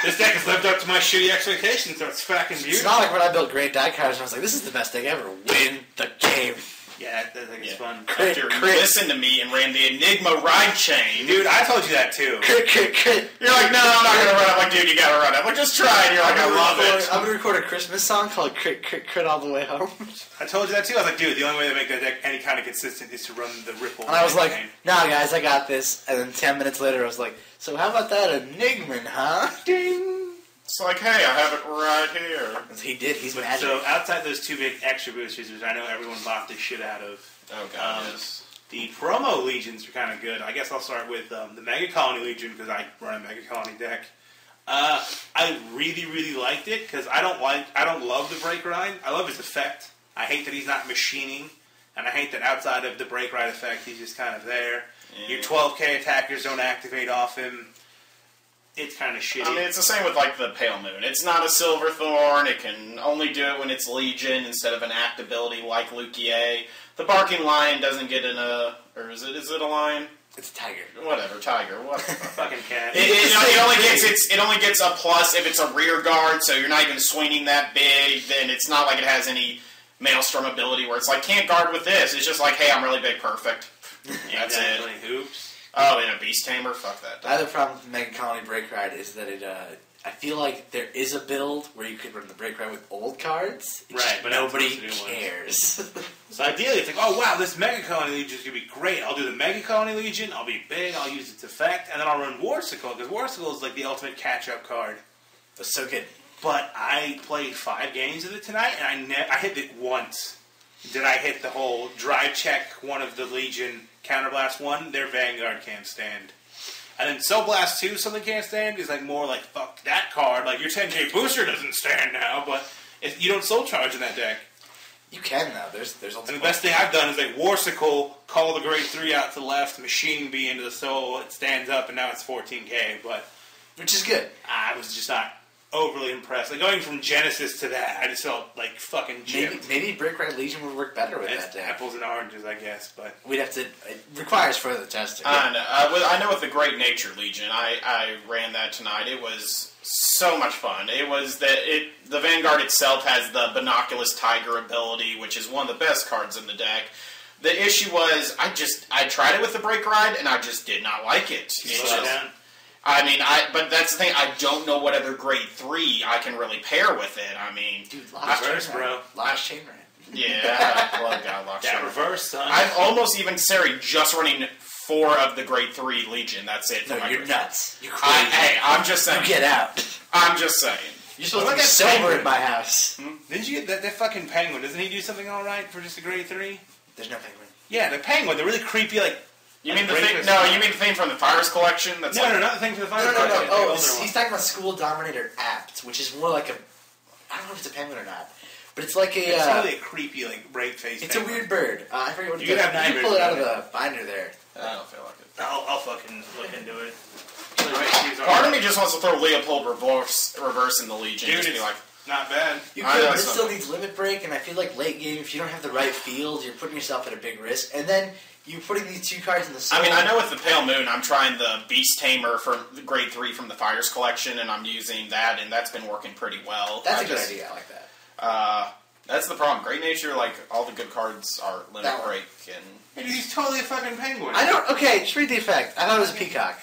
This deck has lived up to my shitty expectations, so it's fucking beautiful. It's not like when I built Great Tag Kaiser, I was like, this is the best deck ever. Win the game. Yeah, that thing is fun. After you listened to me and ran the Enigma ride chain. Dude, I told you that too. Crit. You're like, no, I'm not going to run it. I'm like, dude, you got to run it. I'm like, just try it. You're like, I love it. I'm going to record a Christmas song called Crit All the Way Home. I told you that too. I was like, dude, the only way to make that deck any kind of consistent is to run the Ripple. And I was like, nah, guys, I got this. And then 10 minutes later, I was like, so how about that Enigma, huh? Ding! It's like, hey, I have it right here. He did. He's magic. So outside those 2 big extra boosters, which I know everyone bought this shit out of, oh god, yes. The promo legions are kind of good. I guess I'll start with the Mega Colony Legion because I run a Mega Colony deck. I really liked it because I don't love the break ride. I love his effect. I hate that he's not machining, and I hate that outside of the break ride effect, he's just kind of there. Your 12k attackers don't activate off him. It's kind of shitty. I mean, it's the same with, like, the Pale Moon. It's not a Silverthorn. It can only do it when it's Legion instead of an act ability like Lukier. The Barking Lion doesn't get in a... Or is it a lion? It's a tiger. Whatever, tiger. What? Fucking cat. It only gets a plus if it's a rear guard, so you're not even swinging that big. Then it's not like it has any Maelstrom ability where it's like, can't guard with this. It's just like, hey, I'm really big, perfect. That's exactly. it. Oops. Oh, and a Beast Tamer? Fuck that. My other problem with Mega Colony Break Ride is that I feel like there is a build where you could run the Break Ride with old cards. Right, but nobody cares. So ideally, it's like, oh wow, this Mega Colony Legion is going to be great. I'll do the Mega Colony Legion, I'll be big, I'll use its effect, and then I'll run Warsicle, because Warsicle is like the ultimate catch-up card. That's so good. But I played 5 games of it tonight, and I hit it once. Did I hit the whole drive check one of the Legion Counterblast 1? Their Vanguard can't stand. And then Soul Blast 2, something can't stand, is like more like, fuck that card. Like, your 10k booster doesn't stand now, but if you don't Soul Charge in that deck. You can, though. There's a And the best thing I've done is like Warsicle, call the grade 3 out to the left, Machine Bee into the Soul, it stands up, and now it's 14k, but... Which is good. I was just not overly impressed. Like, going from Genesis to that, I just felt like fucking gypped. Maybe Break Ride Legion would work better with that deck. Apples and oranges, I guess, but... We'd have to... It requires further testing. I know with the Great Nature Legion, I ran that tonight. It was so much fun. It was that the Vanguard itself has the Binoculus Tiger ability, which is one of the best cards in the deck. The issue was, I tried it with the Break Ride, and I just did not like it. Slow down. I mean, but that's the thing. I don't know what other grade 3 I can really pair with it. I mean, Dude, reverse, bro. Last Chain Rat. Yeah, well, God, lock That shot. reverse, son. I'm almost even just running 4 of the grade 3 Legion. That's it. No, for my you're grade nuts. You're crazy. Hey, I'm just saying. You get out. I'm just saying. You're supposed What to be about that sober penguin? at my house. Didn't you get that fucking penguin? Doesn't he do something alright for just a grade 3? There's no penguin. Yeah, the penguin. The really creepy, like... You mean the thing? No, you mean the thing from the Fires Collection? That's No, not the thing for the fire. No. Collection, the Oh, older he's one. talking about School Dominator Apt, which is more like a... I don't know if it's a penguin or not. But it's like a... It's really a creepy, like, break face It's penguin. a weird bird. I forget what it You does. could have You can pull it out of nightmares the binder there. I don't feel like it. I'll fucking look into it. Part of me just wants to throw Leopold reverse in the Legion. Dude, Just be it's like, not bad. You I could, know but it some. still needs limit break, and I feel like late game, if you don't have the right field, you're putting yourself at a big risk. And then you're putting these 2 cards in the soul. I mean, I know with the Pale Moon, I'm trying the Beast Tamer for the grade 3 from the Fires Collection, and I'm using that, and that's been working pretty well. That's a good idea. I like that. That's the problem. Great Nature, like, all the good cards are limit That one. break, and... Hey, dude, he's totally a fucking penguin. I don't... Okay, just read the effect. I thought it was a peacock.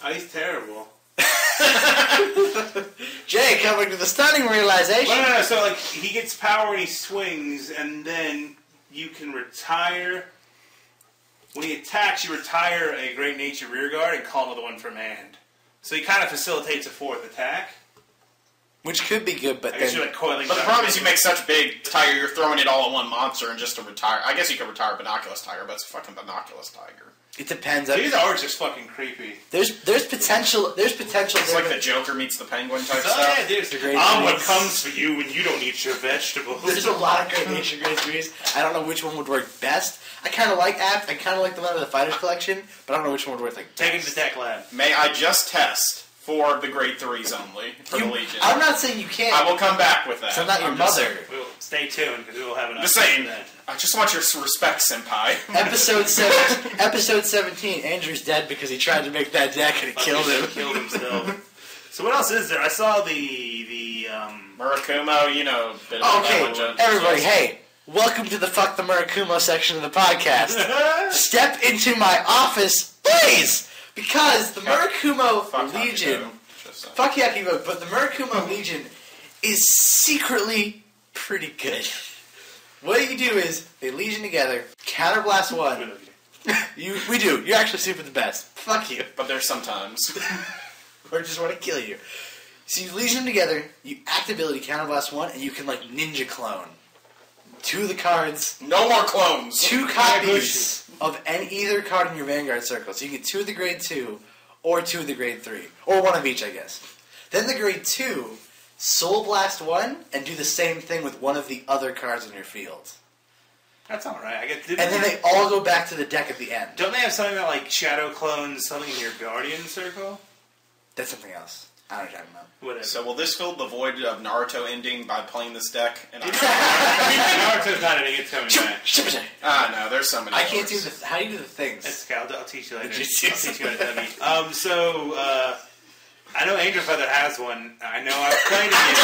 Oh, he's terrible. Jay, coming to the stunning realization. No. So, like, he gets power when he swings, and then you can retire... When he attacks, you retire a Great Nature Rearguard and call another one from hand. So he kind of facilitates a 4th attack. Which could be good, but I guess then... you're like coiling But the down. problem is you make such big Tiger, you're throwing it all in one monster, and just to retire... I guess you could retire Binoculus Tiger, but it's a fucking Binoculus Tiger. It depends. These are just fucking creepy. There's potential. There's potential. It's like the Joker meets the Penguin type Oh, stuff. yeah, dude. The great I'm what threes. comes for you when you don't eat your vegetables. There's a lot of Great Nature Grade 3s. I don't know which one would work best. I kind of like Apt. I kind of like the one with the Fighters Collection, but I don't know which one would work like Take it best. to Tech Lab. May I just test for the grade 3s only for the Legion? I'm not saying you can't. I will come back with that. So I'm not your just mother. saying. We'll stay tuned because we will have enough. Just saying. of that. I just want your respect, Senpai. Episode 17. Andrew's dead because he tried to make that deck and it killed him. Killed himself. So what else is there? I saw the Murakumo, you know, bit of Okay, a everybody, hey. Welcome to the Fuck the Murakumo section of the podcast. Step into my office, please! Because the Murakumo Fuck Legion... Hakugo. Just saying. Fuck Yakivo, but the Murakumo Legion is secretly pretty good. What you do is, they Legion together, Counterblast 1. We do. You're actually super the best. Fuck you. But there's sometimes. Or just want to kill you. So you Legion them together, you act ability Counterblast 1, and you can, like, ninja clone 2 of the cards, No more clones. 2 copies of either card in your Vanguard circle. So you get 2 of the grade 2, or 2 of the grade 3. Or 1 of each, I guess. Then the grade 2, Soul Blast 1, and do the same thing with 1 of the other cards in your field. That's alright. I get. And then they all go back to the deck at the end. Don't they have something about like shadow clones, something in your guardian circle? That's something else. I don't know what you're talking about. Whatever. So will this fill the void of Naruto ending by playing this deck? And Naruto's not ending. It's coming back. No, there's so many. I can't do the. How do you do the things? I'll teach you later. I'll teach you how to So I know Angel Feather has one. I know I've played against.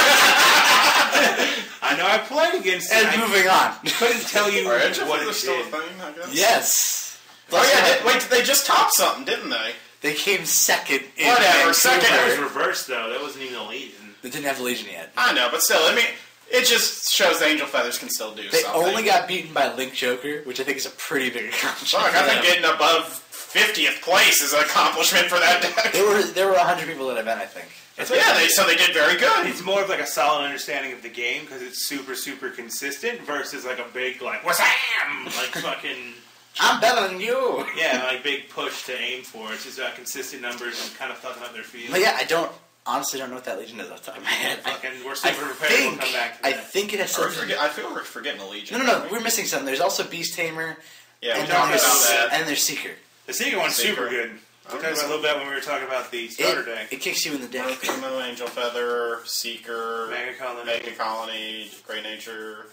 I know I've played against. And moving on. Couldn't tell you Are what Angel it Feather's still a did. thing, I guess? Yes. Oh yeah, wait, they just topped something, didn't they? They came second in Whatever, Vancouver. second. That was reversed though. That wasn't even a Legion. They didn't have the Legion yet. I know, but still, I mean, it just shows the Angel Feathers can still do They something. only got beaten by Link Joker, which I think is a pretty big accomplishment. Fuck, I think getting above 50th place is an accomplishment for that deck. There were 100 people at that event, I think. So they did very good. It's more of like a solid understanding of the game because it's super, super consistent versus like a big like wham, like fucking. I'm better than you. Yeah, like big push to aim for. It's just consistent numbers and kind of fucking up their field. But yeah, I honestly don't know what that Legion is off the top of my head. We're super prepared. We'll come back to that. I think it has something. I feel we're forgetting the Legion. No, we're missing something. There's also Beast Tamer. Yeah, we and talked then about that. And there's Seeker. The Seeker one's super good. We talked about it a little bit when we were talking about the starter deck. It kicks you in the deck. Primo, Angel Feather, Seeker, Mega Colony, Great Nature,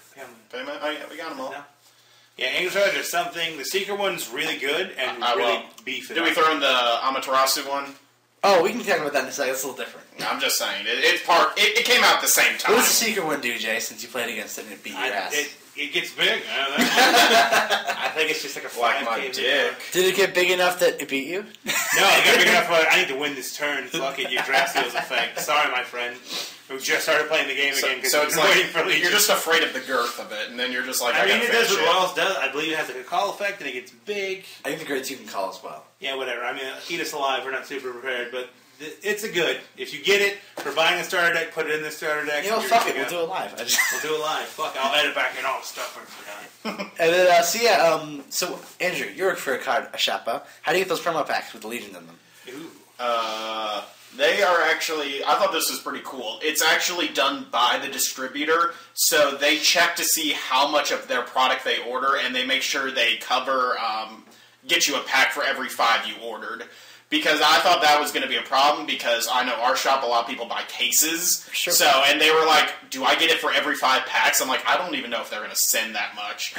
Payment. Oh yeah, we got them all. No. Yeah, Angel Feather is something. The Seeker one's really good and really beefy. Did we throw in the Amaterasu one? Oh, we can talk about that in a second. It's a little different. I'm just saying. It came out at the same time. What does the Seeker one do, Jay, since you played against it and it beat your ass? It gets big. I think it's just like a like 5K my dick. Did it get big enough that it beat you? No, it got big enough. I need to win this turn. Fuck it, your draft steals effect. Sorry, my friend, who just started playing the game again. So it's like waiting for Legion. you're just afraid of the girth of it, and then you're just like, I mean, gotta it does finish what Wells does. I believe it has like a call effect, and it gets big. I think the grade 2 can call as well. Yeah, whatever. I mean, eat us alive. We're not super prepared, but it's a good. If you get it for buying a starter deck, put it in the starter deck. You know, fuck it. We'll do it live. We'll do it live. Fuck, I'll edit back in all the stuff I forgot. And then, so Andrew, you work for a shop. How do you get those promo packs with the Legion in them? Ooh. They are actually, I thought this was pretty cool. It's actually done by the distributor, so they check to see how much of their product they order, and they make sure they cover, get you a pack for every 5 you ordered. Because I thought that was going to be a problem, because I know our shop, a lot of people buy cases. Sure. So, and they were like, do I get it for every 5 packs? I'm like, I don't even know if they're going to send that much.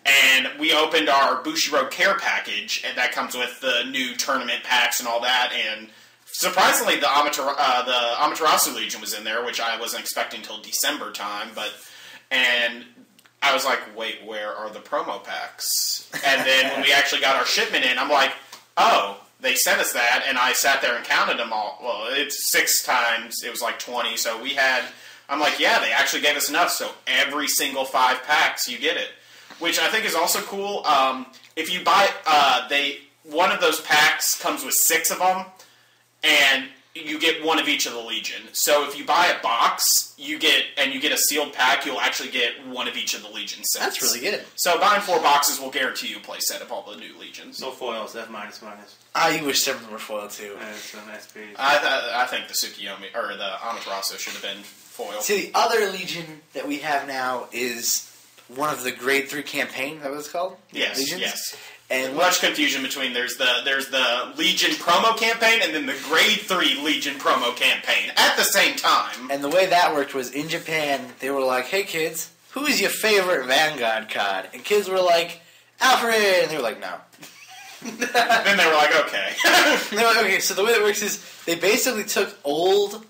And we opened our Bushiroad care package, and that comes with the new tournament packs and all that, and surprisingly, the Amaterasu Legion was in there, which I wasn't expecting until December time, and I was like, wait, where are the promo packs? And then when we actually got our shipment in, I'm like, oh, they sent us that, and I sat there and counted them all. Well, it's 6 times, it was like 20, so we had, I'm like, yeah, they actually gave us enough, so every single 5 packs, you get it. Which I think is also cool. If you buy, one of those packs comes with 6 of them, and you get one of each of the Legion. So if you buy a box, you get a sealed pack, you'll actually get one of each of the Legion sets. That's really good. So buying 4 boxes will guarantee you a play set of all the new Legions. No foils, F minus. I wish some of them were foiled too. That's a nice piece. I think the Tsukiyomi, or the Amaterasu should have been foil. See, the other Legion that we have now is one of the Grade 3 campaign, is that what it's called? Yes, Legions? yes. And much confusion between there's the Legion promo campaign and then the Grade 3 Legion promo campaign at the same time. And the way that worked was in Japan, they were like, hey kids, who is your favorite Vanguard card? And kids were like, Alfred! And they were like, no. Then they were like, okay. They were like, okay, so the way it works is they basically took old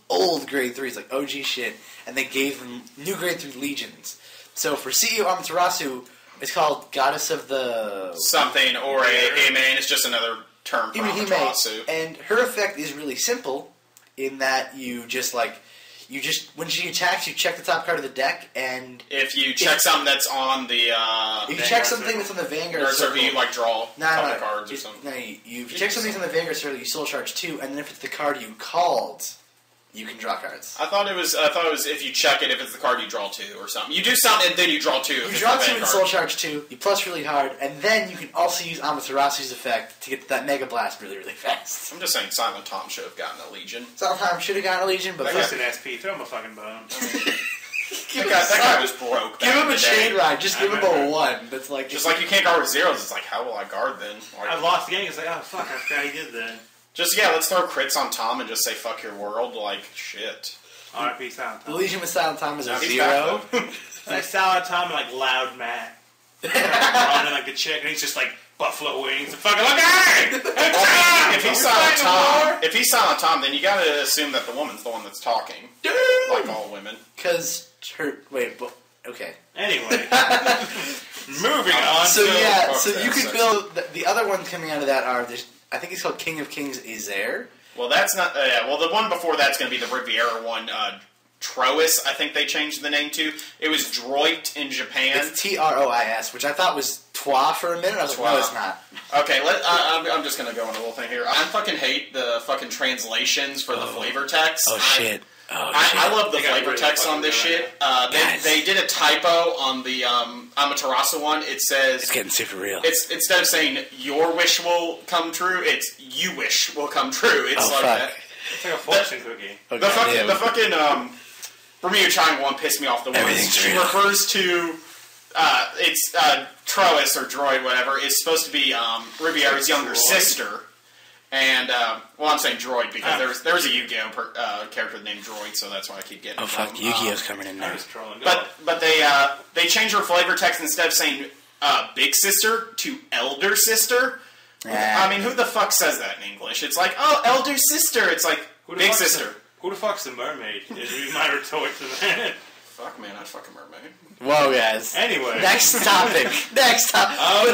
Grade 3s, like OG shit, and they gave them new Grade 3 Legions. So for CEO Amaterasu, it's called Goddess of the... something, or a main. It's just another term for Amaterasu. And her effect is really simple in that you just, when she attacks, you check the top card of the deck, and... If you check something that's on the... if you check something that's on the Vanguard circle... you, draw a couple cards or something. No, you check something on the Vanguard circle, you soul charge 2, and then if it's the card you called... you can draw cards. I thought it was if you check it, if it's the card you draw 2 or something. You do something and then you draw 2. You draw 2 and soul charge 2. You plus really hard, and then you can also use Amaterasu's effect to get that Mega Blast really, really fast. I'm just saying, Silent Tom should have gotten a Legion. Silent Tom should have gotten a Legion, but just an SP. Throw him a fucking bone. That guy was broke. Give him a chain ride. Just give him a remember. 1. That's like Just like you can't guard with zeros. It's like, how will I guard then? Like, I lost the game. It's like, oh fuck, I forgot he did that. let's throw crits on Tom and just say fuck your world. Like, shit. R.I.P. Silent the Tom. Legion with Silent Tom is a He's 0. back, though. Like Silent Tom and like Loud Matt. Running like a chick, and he's just like buffalo wings and fucking like, hey! Well, if We're he's Silent Tom, then you gotta assume that the woman's the one that's talking. Like all women. Because her... Wait, but... Okay. Anyway. Moving on. So fuck so that you can sex. build... The other ones coming out of that are... I think it's called King of Kings Izair. Well, that's not... well, the one before that's going to be the Riviera one. Trois, I think they changed the name to. It was Droit in Japan. It's Trois, which I thought was Twa for a minute. I was like, no, it's not. Okay, I'm just going to go on a little thing here. I fucking hate the fucking translations for the flavor text. I love the They got flavor really text on fucking this good shit. Guys. They did a typo on the Amaterasu one. It says... It's getting super real. It's instead of saying your wish will come true, it's you wish will come true. It's Oh, like fuck. that. It's like a fortune cookie. Oh, The goddamn. fucking Bermuda Triangle one pissed me off the most. Everything's She real. refers to it's Trois or Droid, whatever. Is supposed to be Riviera's younger Droid? sister. And I'm saying Droid because there was a Yu-Gi-Oh character named Droid, so that's why I keep getting. Oh, it fuck. wrong. Yu-Gi-Oh's coming in I now. was trolling. But they changed her flavor text instead of saying big sister to elder sister. I mean, who the fuck says that in English? It's like, oh, elder sister. It's like Who the big fuck's sister. Who the fuck's the mermaid? Is my retort to that. Fuck man, I'd fuck a mermaid. Whoa, guys. Anyway. Next topic. Next topic. Oh,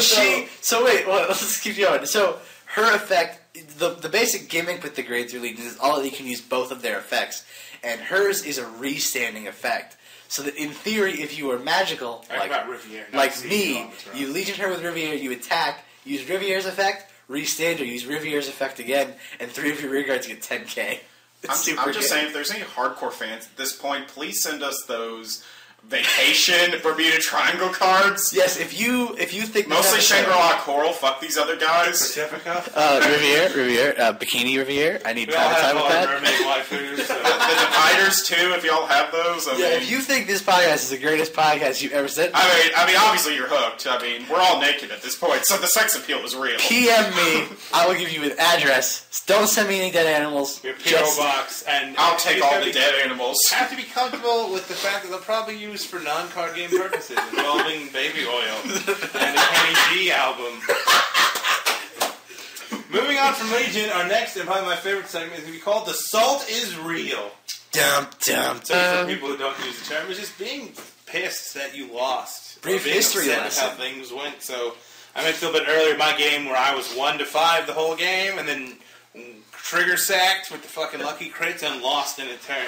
So wait, let's keep going. So her effect, the basic gimmick with the Grade 3 Legions is all that you can use both of their effects, and hers is a restanding effect. So that in theory, if you were magical, About Riviera, not like Sea me, Kilometer. you Legion her with Riviera, you attack, use Riviera's effect, restand her, use Riviera's effect again, and 3 of your rear guards get 10k. It's I'm super just good. saying, if there's any hardcore fans at this point, please send us those vacation Bermuda Triangle cards. Yes, if you think Mostly this episode- Shangri-La Coral. Fuck these other guys. Pacifica. Riviera, Bikini Riviera. I need We all private have time with all that. mermaid waifus. So. The dividers too, if y'all have those. I Yeah, mean, if you think this podcast is the greatest podcast you've ever said, I mean, obviously you're hooked. I mean, we're all naked at this point, so the sex appeal is real. PM me. I will give you an address. Don't send me any dead animals. Your P.O. box, and I'll take it's all gotta the be- dead animals. Have to be comfortable with the fact that they'll probably use for non-card game purposes, involving baby oil and the Kenny G album. Moving on from Legion, our next and probably my favorite segment is going to be called "The Salt Is Real." Dum dum So dum. for people who don't use the term, it's just being pissed that you lost. Brief Or being history upset lesson. with how things went. So I mentioned a little bit earlier my game where I was 1-5 the whole game, and then trigger sacked with the fucking lucky crits and lost in a turn.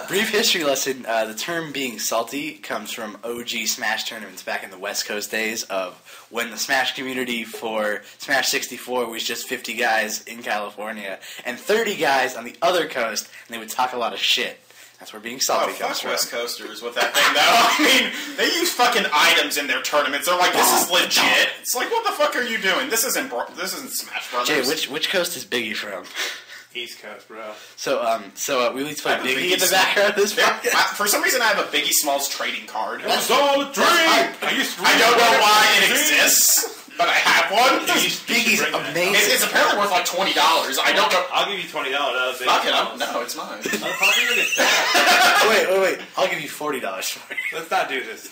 Brief history lesson. The term being salty comes from OG Smash tournaments back in the West Coast days of when the Smash community for Smash 64 was just 50 guys in California and 30 guys on the other coast, and they would talk a lot of shit. That's where being Oh, salty comes fuck from. West Coasters with that thing, though. I mean, they use fucking items in their tournaments. They're like, this is legit. It's like, what the fuck are you doing? This isn't Smash Brothers. Jay, which coast is Biggie from? East Coast, bro. So we need to play I have a Biggie in the Biggie background of this Yeah, podcast. for some reason, I have a Biggie Smalls trading card. It's all a dream! I don't know why it exists, but I have one. Biggie's amazing. It's apparently worth like $20. I don't know. I'll give you $20. Fuck it, no, it's mine. Wait. I'll give you $40 for it. Let's not do this.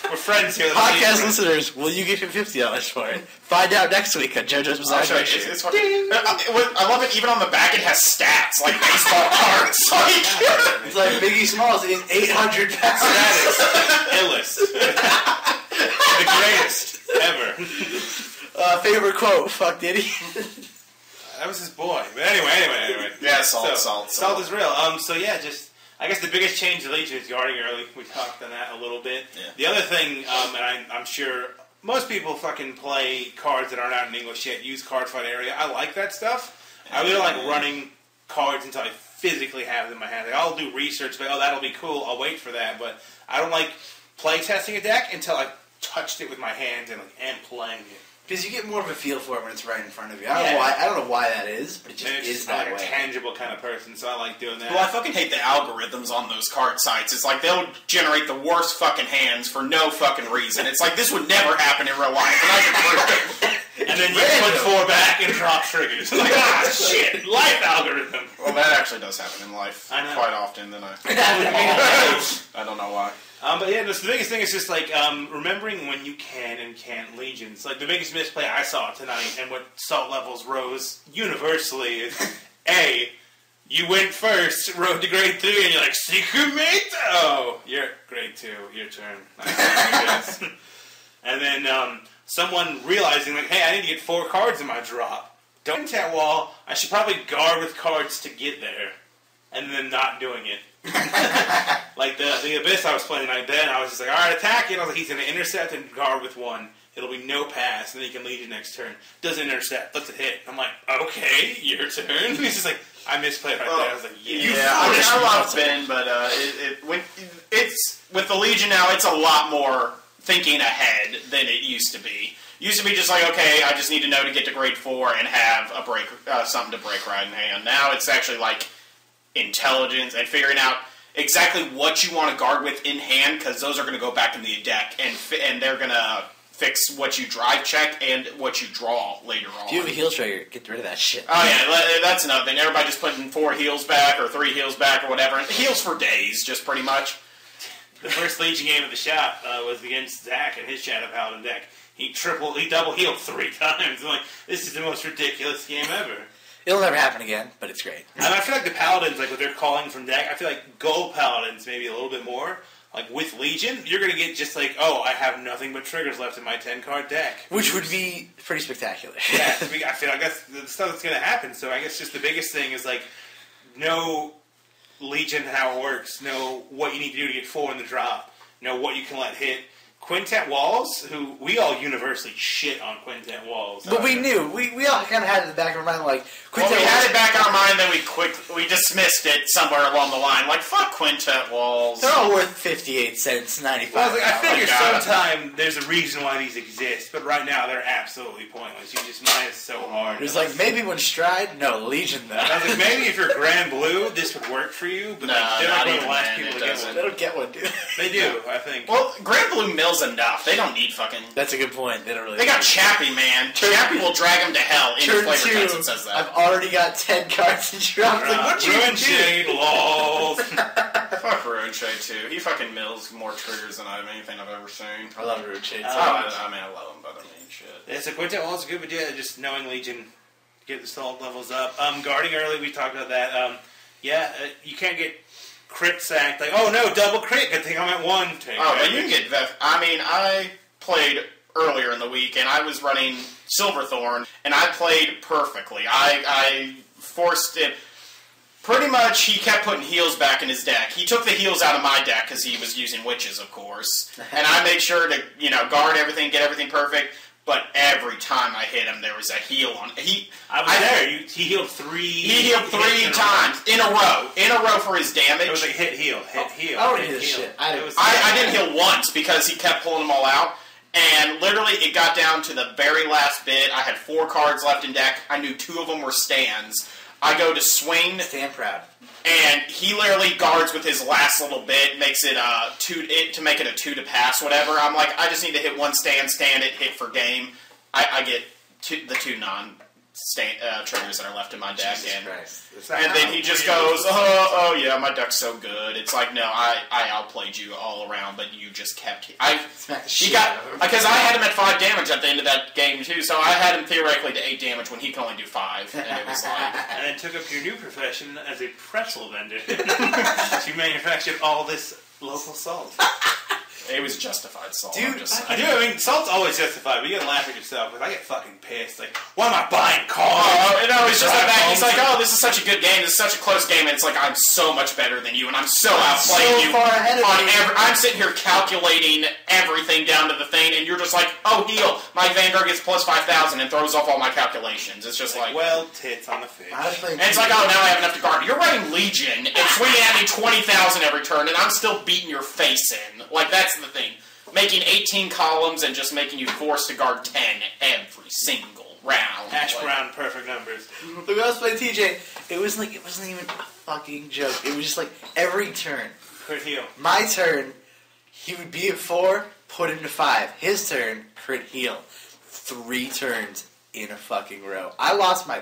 We're friends here. Podcast listeners, will you give him $50 for it? Find out next week on JoJo's Bizarre I'll show you. Adventure. It's fucking, I love it. Even on the back, it has stats like baseball cards. Like, It's like Biggie Smalls in 800 pounds. Illest. The greatest ever. Favorite quote, fuck Diddy. That was his boy. But anyway. yeah, salt. Salt is real. So yeah, I guess the biggest change to Legion is guarding early. We talked on that a little bit. Yeah. The other thing, and I'm sure most people fucking play cards that aren't out in English yet, use Cardfight area. I like that stuff. I really like running cards until I physically have them in my hand. Like, I'll do research, like, oh, that'll be cool, I'll wait for that. But I don't like play testing a deck until I've touched it with my hands and am playing it. Because you get more of a feel for it when it's right in front of you. I don't know why that is, but it just is that like way. a tangible kind of person, so I like doing that. Well, I fucking hate the algorithms on those card sites. It's like they'll generate the worst fucking hands for no fucking reason. It's like this would never happen in real life, and I can prove it. And then you put 4 back and drop triggers. Like, shit, life algorithm. Well, that actually does happen in life quite often. Then I don't know why. But yeah, the biggest thing is just like remembering when you can and can't legions. Like the biggest misplay I saw tonight, and what salt levels rose universally is A, you went first, rode to grade 3, and you're like, secret mate? Oh, you're grade 2, your turn. And then someone realizing like, hey, I need to get 4 cards in my drop. Don't tap wall. I should probably guard with cards to get there, and then not doing it. Like the Abyss I was playing tonight, then I was just like, alright, attack it. I was like, he's going to intercept and guard with 1. It'll be no pass, and then he can legion next turn. Doesn't intercept, lets it hit. I'm like, okay, your turn. He's just like, I misplayed right there. I was like, I love Ben, but when it's with the Legion now, it's a lot more thinking ahead than it used to be. Used to be just like, okay, I just need to know to get to grade 4 and have a break, something to break right in hand. Now it's actually like intelligence and figuring out exactly what you want to guard with in hand, because those are going to go back in the deck, and they're going to fix what you drive check and what you draw later on. If you have a heal trigger, get rid of that shit. Oh yeah, that's another thing. Everybody just putting 4 heals back or 3 heals back or whatever. And heals for days, just pretty much. The first Legion game of the shop was against Zach and his Shadow Paladin deck. He double healed 3 times. I'm like, this is the most ridiculous game ever. It'll never happen again, but it's great. And I feel like the Paladins, like what they're calling from deck, I feel like Gold Paladins maybe a little bit more. Like with Legion, you're going to get just like, oh, I have nothing but triggers left in my 10-card deck. Which would be pretty spectacular. Yeah, I feel like that's the stuff that's going to happen. So I guess just the biggest thing is like, know Legion, how it works. Know what you need to do to get 4 in the drop. Know what you can let hit. Quintet Walls, who we all universally shit on Quintet Walls. But we knew. We all kind of had it in the back of our mind, like, Quintet Walls. We had it back in our mind, then we dismissed it somewhere along the line. Like, fuck Quintet Walls. They're all worth 58 cents, 95 Well, I figure sometime there's a reason why these exist, but right now they're absolutely pointless. You just minus so hard. It was like, maybe when Stride? No, Legion, though. I was like, maybe if you're Grand Blue, this would work for you, but they're not even the last people to get one. They don't get one, dude. They do, I think. Well, Grand Blue mills enough. They don't need fucking... That's a good point. They don't really... They got Chappie, man. Chappie will drag them to hell. In Turn flavor 2, text it says that. I've already got 10 cards in drop. Like, what you Ruin Shade, lol. Fuck Ruin Shade, too. He fucking mills more triggers than anything I've ever seen. I love Ruin Shade. I love him, but I mean, shit. Yeah, so Quintet Walls is good, but yeah, just knowing Legion, get the salt levels up. Guarding early, we talked about that. You can't get crit sacked. Like, oh no, double crit. Good thing I'm at 1. But you can get Veth. I mean, I played earlier in the week, and I was running Silverthorn, and I played perfectly. I forced it. Pretty much, he kept putting heals back in his deck. He took the heals out of my deck because he was using witches, of course. And I made sure to, guard everything, get everything perfect. But every time I hit him, there was a heal on. I was there. He healed 3. He healed 3 times in a row for his damage. It was like hit, heal, hit, heal. I already hit this shit. I didn't heal once because he kept pulling them all out. And literally, it got down to the very last bit. I had 4 cards left in deck. I knew 2 of them were stands. I go to swing. Stand proud. And he literally guards with his last little bit, makes it 2 to make it a 2 to pass, whatever. I'm like, I just need to hit 1 stand it, hit for game. I get the 2 triggers that are left in my deck. And then he just goes, oh yeah, my deck's so good. It's like, no, I outplayed you all around, but you just kept... Because I had him at 5 damage at the end of that game, too, so I had him theoretically to 8 damage when he can only do 5. And it was like... And then took up your new profession as a pretzel vendor. You manufactured all this local salt. It was justified salt. Dude, I mean, salt's always justified, but you gotta laugh at yourself, because I get fucking pissed. Like, why am I buying cards? It's just like that. He's like, oh, this is such a good game, this is such a close game, and it's like, I'm so much better than you, and I'm so outplaying you. Far ahead of you. I'm sitting here calculating everything down to the thing, and you're just like, oh, heal. My Vanguard gets plus 5,000 and throws off all my calculations. It's just like... Well, tits on the fish. And it's like, oh, now I have enough to guard. You're running Legion, and swinging at me 20,000 every turn, and I'm still beating your face in. Like, that's the thing. Making 18 columns and just making you forced to guard 10 every single round. Hash brown, perfect numbers. But when I was playing TJ, it wasn't even a fucking joke. It was just like every turn. Crit heal. My turn, he would be at 4, put into 5. His turn, crit heal. 3 turns in a fucking row. I lost my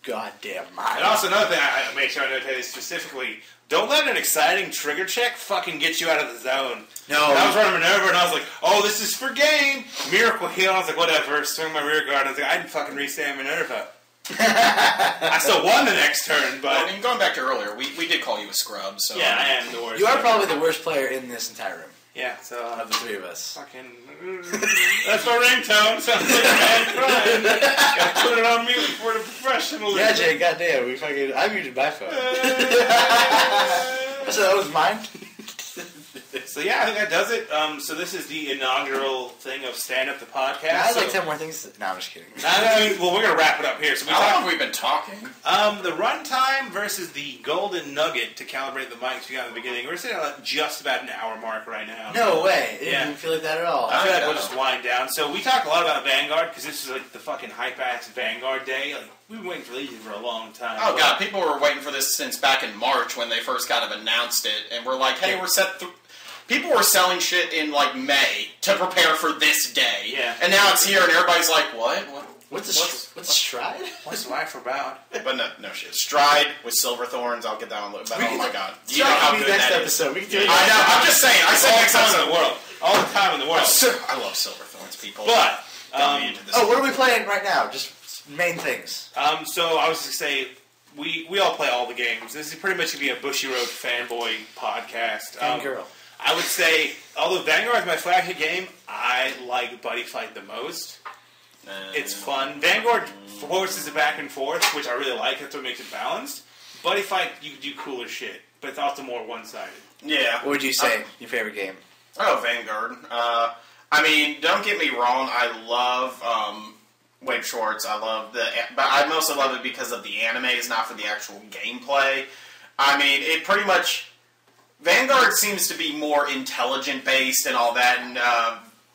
goddamn mind. And also another thing I made sure I noted specifically, don't let an exciting trigger check fucking get you out of the zone. No. And I was running Minerva and I was like, oh, this is for game. Miracle heal. I was like, whatever. Swing my rear guard. I was like, I didn't fucking restand Minerva. I still won the next turn, but... Well, I mean, going back to earlier, we did call you a scrub, so... Yeah, I am the worst. You are probably the worst player in this entire room. Yeah, so... Of the 3 of us. Fucking... That's my ringtone. Sounds like a man crying. Gotta put it on mute for the professionalism. Yeah, Jay, goddamn, I muted my phone. So that was mine? So yeah, I think that does it. So this is the inaugural thing of Stand Up the Podcast. I had like 10 more things. No, I'm just kidding. Well, we're going to wrap it up here. So How long have we been talking? The runtime versus the golden nugget to calibrate the mics we got in the beginning. We're sitting at just about an hour mark right now. No way. It Yeah. didn't feel like that at all. I feel like we'll just wind down. So we talked a lot about Vanguard because this is like the fucking hype-ass Vanguard day. Like, we've been waiting for these for a long time. Oh god, people were waiting for this since back in March when they first kind of announced it, and we're like, hey, we're set... People were selling shit in, like, May to prepare for this day. Yeah. And now it's here, and everybody's like, what? What's Stride? What's life about? But no shit. Stride with silver thorns, I'll get that on. But oh my god. Do you know Stride how will be good next that episode. is? We can do it. I know, I'm just saying. I said All the next time in episode. the world. All the time in the world. I love silver thorns, people. But, Got me into this. Oh, what are we playing right now? Just main things. so I was going to say, we all play all the games. This is pretty much going to be a Bushiroad fanboy podcast. And girl. I would say, although Vanguard is my flagship game, I like Buddy Fight the most. It's fun. Vanguard forces it back and forth, which I really like. That's what makes it balanced. Buddy Fight, you can do cooler shit, but it's also more one-sided. Yeah. What would you say? Your favorite game? Oh, Vanguard. I mean, don't get me wrong. I love Wade Schwartz. I love but I mostly love it because of the animes, not for the actual gameplay. I mean, it pretty much... Vanguard seems to be more intelligent-based and all that, and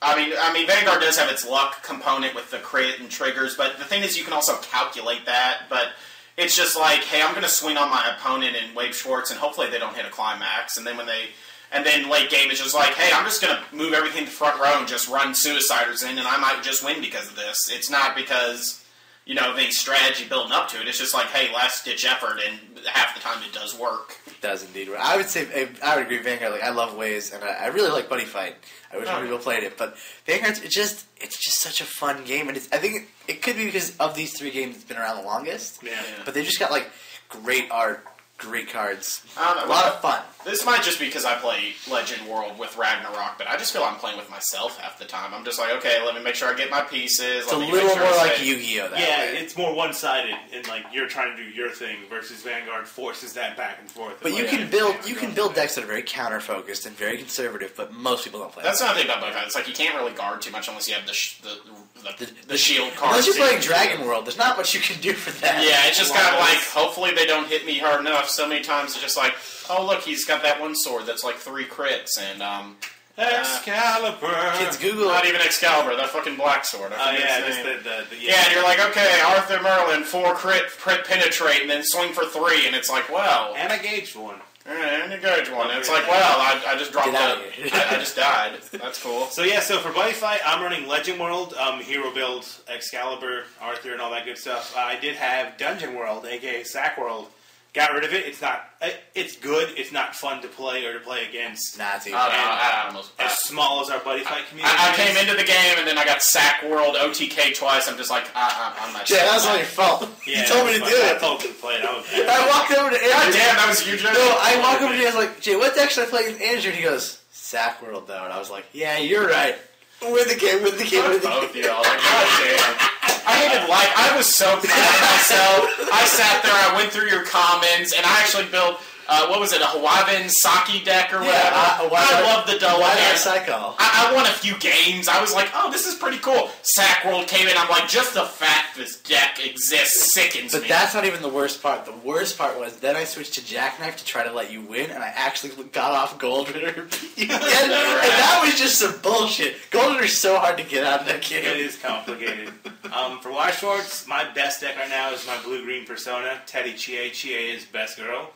I mean, Vanguard does have its luck component with the crit and triggers, but the thing is, you can also calculate that. But it's just like, hey, I'm going to swing on my opponent in Wave Schwartz, and hopefully they don't hit a climax. And then late game is just like, hey, I'm just going to move everything to the front row and just run Suiciders in, and I might just win because of this. It's not because, you know, of any strategy building up to it. It's just like, hey, last-ditch effort, and half the time it does work. It does indeed. I would say, I would agree, Vanguard. Like, I love Waze, and I really like Buddy Fight. I wish more people played it, but Vanguard, it's just such a fun game, and I think it could be because of these 3 games it's been around the longest. Yeah. But they just got like great art, great cards, I don't know. a lot of fun. This might just be because I play Legend World with Ragnarok, but I just feel I'm playing with myself half the time. I'm just like, okay, let me make sure I get my pieces. It's a little more like Yu-Gi-Oh! That Yeah, way. it's more one-sided, and like you're trying to do your thing versus Vanguard forces that back and forth. But you can build decks that are very counter-focused and very conservative, but most people don't play That's that. not the thing about Buddy Fight. It's like you can't really guard too much unless you have the shield cards. Unless you're playing Dragon World, there's not much you can do for that. Yeah, it's just kind of like, hopefully they don't hit me hard enough. So many times it's just like, oh look, he's got that one sword that's like 3 crits, and Excalibur. Kids, Google. not even Excalibur, that fucking black sword. Oh yeah, just Yeah, and you're like, okay, Arthur Merlin, 4 crit penetrate, and then swing for 3, and it's like, well, and I gauged one. and you gauge one. And it's like, well, I just dropped Get out out. of here. I just died. That's cool. So yeah, so for Buddy Fight, I'm running Legend World, Hero Build, Excalibur, Arthur, and all that good stuff. I did have Dungeon World, aka Sack World. Got rid of it. It's not. It's good. It's not fun to play or to play against. Nah, it's easy. As small as our Buddy Fight community. I came into the game and then I got Sack World OTK twice. I'm just like, I'm not. Jay, that was not your fault. Yeah, You told me to do I it. told you to play it. I walked over to Andrew. God damn, that was you, Jay. No, I walked over to Jay. I was like, Jay, what deck should I play against Andrew? And he goes, Sack World, though. And I was like, yeah, you're right. Win the game. Both y'all. Like, God damn. I hated life. I was so proud of myself. I sat there, I went through your comments, and I actually built what was it, a Hawaiian Saki deck or whatever? I love the double hand. Cycle. I won a few games. I was like, oh, this is pretty cool. Sack World came in. I'm like, just the fact this deck exists sickens me. But that's not even the worst part. The worst part was then I switched to Jackknife to try to let you win, and I actually got off Gold Ritter. And that was just some bullshit. Gold Ritter's so hard to get out of that game. It is complicated. For White Shorts, my best deck right now is my blue-green Persona, Teddy Chie. Chie is best girl.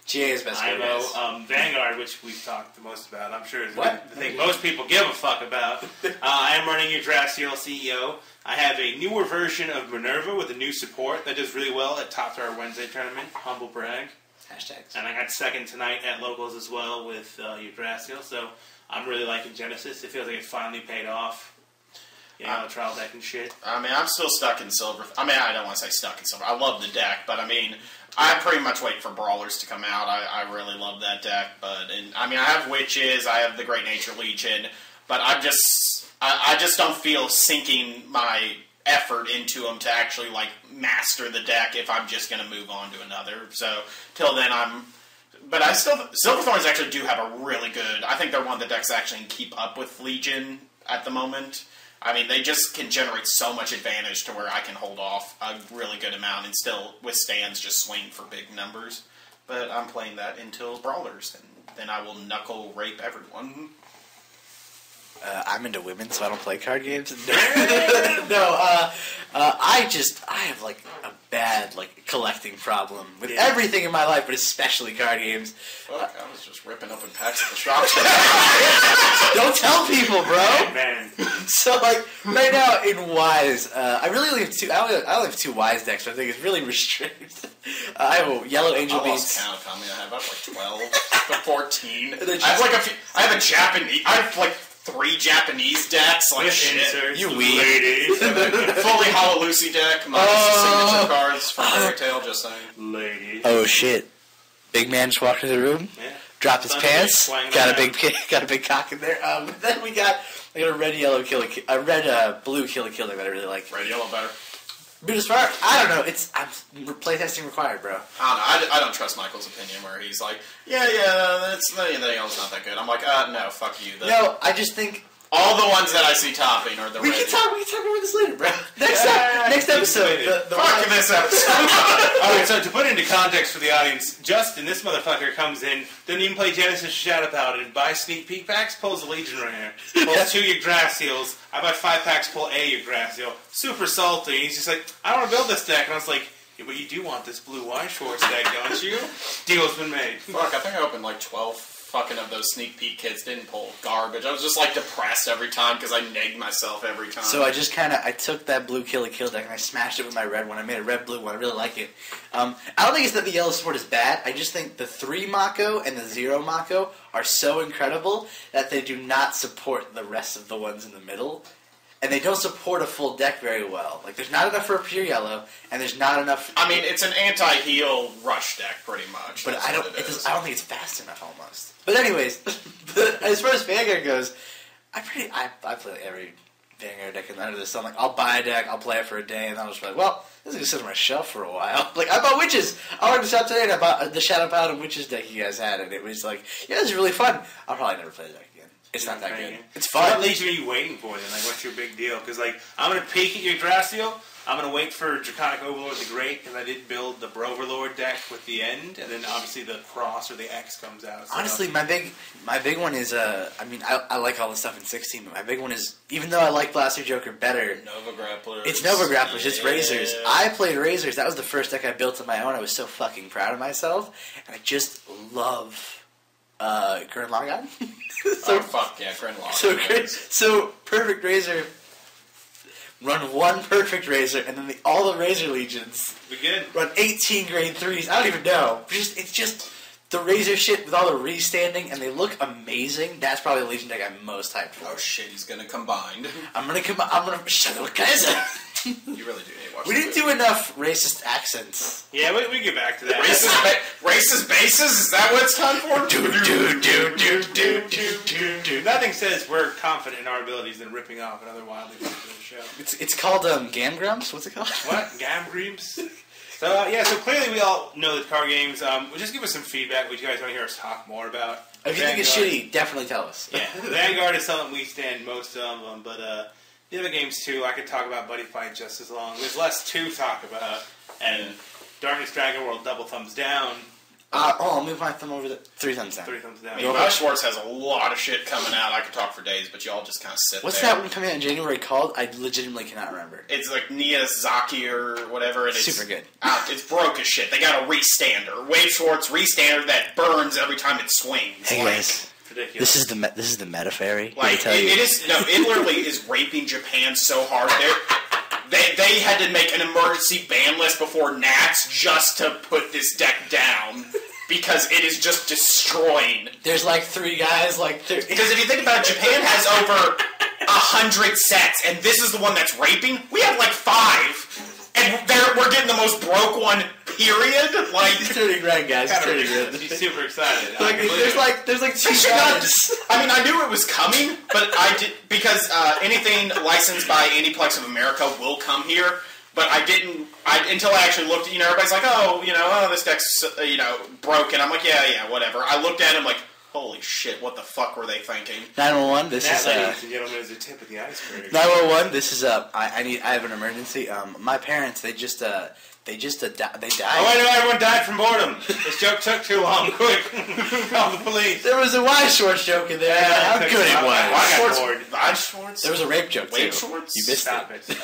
Chie is best girl. IMO, Vanguard, which we've talked the most about, I'm sure is the thing most people give a fuck about. I am running Yggdrasil CEO. I have a newer version of Minerva with a new support that does really well at Top Star Wednesday tournament. Humble brag. Hashtags. And I got second tonight at locals as well with Yggdrasil, so I'm really liking Genesis. It feels like it finally paid off. Trial deck and shit. I mean, I'm still stuck in Silver. I mean, I don't want to say stuck in Silver. I love the deck, but I mean, I pretty much wait for Brawlers to come out. I really love that deck, I have Witches, I have the Great Nature Legion, but I just don't feel sinking my effort into them to actually, like, master the deck if I'm just going to move on to another. So, till then, But Silverthorns actually do have a really good... I think they're one of the decks that actually can keep up with Legion at the moment. I mean, they just can generate so much advantage to where I can hold off a really good amount and still withstands just swing for big numbers. But I'm playing that until Brawlers, and then I will knuckle rape everyone. I'm into women, so I don't play card games. I have like a bad collecting problem with everything in my life, but especially card games. Fuck, I was just ripping open packs at the shop. Don't tell people, bro. Man. So right now in Wise, I really only have two. I only have two Wise decks, so I think it's really restricted. I have a Yellow Angel Beast. I lost count. I have about 12 to 14. I have a Japanese. I have 3 Japanese decks, shit. You weed. Fully Hollow Lucy deck, minus the signature cards from Fairy Tail, just saying. Ladies. Oh shit. Big man just walked into the room, dropped his pants, got a big cock in there. Then I got a red blue kill that I really like. Red yellow better. But as far I don't know, I'm playtesting required, bro. I don't know. I don't trust Michael's opinion where he's like, that's anything else not that good. I'm like, no, fuck you. No, I just think all the ones that I see topping are the we can talk about this later, bro. Next episode. Fuck this episode. Alright, so to put it into context for the audience, Justin, this motherfucker comes in, doesn't even play Genesis Shadow Paladin, buys sneak peek packs, pulls a Legion Rare, pulls 2 Yggdrasils, I buy 5 packs, pull a Yggdrasil, super salty, he's just like, I want to build this deck, and I was like, yeah, but you do want this blue White Shorts deck, don't you? Deal's been made. Fuck, I think I opened 12 fucking of those sneak peek kits, didn't pull garbage. I was just depressed every time because I negged myself every time. So I just I took that blue kill deck and I smashed it with my red one. I made a red blue one. I really like it. I don't think it's that the yellow support is bad. I just think the 3 Mako and the 0 Mako are so incredible that they do not support the rest of the ones in the middle. And they don't support a full deck very well. There's not enough for a pure yellow, and there's not enough... I mean, it's an anti-heal rush deck, pretty much. But I don't think it's fast enough, almost. But anyways, as far as Vanguard goes, I play every Vanguard deck under the sun. I'll buy a deck, I'll play it for a day, and then I'll just be like, well, this is going to sit on my shelf for a while. I bought Witches. I went to the shop today, and I bought the Shadow Paladin Witches deck you guys had, and it was this is really fun. I'll probably never play the deck again. It's not that good. It's fun. What Legion are you waiting for then? What's your big deal? Because I'm going to peek at Yggdrasil. I'm going to wait for Draconic Overlord the Great, because I did build the Broverlord deck with the end, and then obviously the Cross or the X comes out. So. Honestly, my big one is, I like all the stuff in 16, but my big one is, even though I like Blaster Joker better... Nova Grapplers. It's Nova Grapplers, it's Razors. I played Razors, that was the first deck I built on my own, I was so fucking proud of myself, and I just love... Gurren Lagann. Fuck yeah, Gurren Lagann. So Perfect Razor, run 1 Perfect Razor, and then all the Razor Legions. Begin. Run 18 grade 3s. I don't even know. It's just the Razor shit with all the restanding, and they look amazing. That's probably the Legion deck I'm most hyped for. Oh shit, he's gonna combine. I'm gonna shut up, guys. You really do hate watching. We didn't do enough racist accents. Yeah, we get back to that. Racist bases? Is that what it's time for? Nothing says we're confident in our abilities than ripping off another wildly popular show. It's called Gamgrumps? What's it called? What? Gamgreams? So so clearly we all know the card games. Just give us some feedback. What you guys want to hear us talk more about? If you think it's shitty, definitely tell us. Yeah, Vanguard is something we stand most of them, but the other games too. I could talk about Buddy Fight just as long. There's less to talk about, and Darkness Dragon World double thumbs down. I'll move my thumb over the 3 thumbs down. 3 thumbs down. I mean, Schwartz has a lot of shit coming out. I could talk for days, but y'all just kind of sit What's there. that one coming out in January called? I legitimately cannot remember. It's like Miyazaki or whatever. And it's super good. It's broke as shit. They got a restander. Wave Schwartz restander that burns every time it swings. Hey guys, Ridiculous. this is the meta fairy. Like it is. No, it literally is raping Japan so hard. They had to make an emergency ban list before Nats just to put this deck down. Because it is just destroying. There's like 3 guys, Because if you think about it, Japan has over 100 sets, and this is the one that's raping. We have like 5, and we're getting the most broke one. Period. Like It's turning red, guys. It's turning red. She's super excited. There's like 2 guys. I mean, I knew it was coming, but I did because anything licensed by Aniplex of America will come here. But I didn't. Until I actually looked. Everybody's like, this deck's broken. I'm like, yeah, whatever. I looked at him like, holy shit, what the fuck were they thinking? 911. This is ladies and gentlemen, is the tip of the iceberg. 911. This is I have an emergency. My parents they died. Oh, I know everyone died from boredom. This joke took too long. Quick, call the police. There was a Wise Schwartz joke in there. How good it was. Why Schwartz? There was a rape joke too. Wade Schwartz? You missed Stop it. it.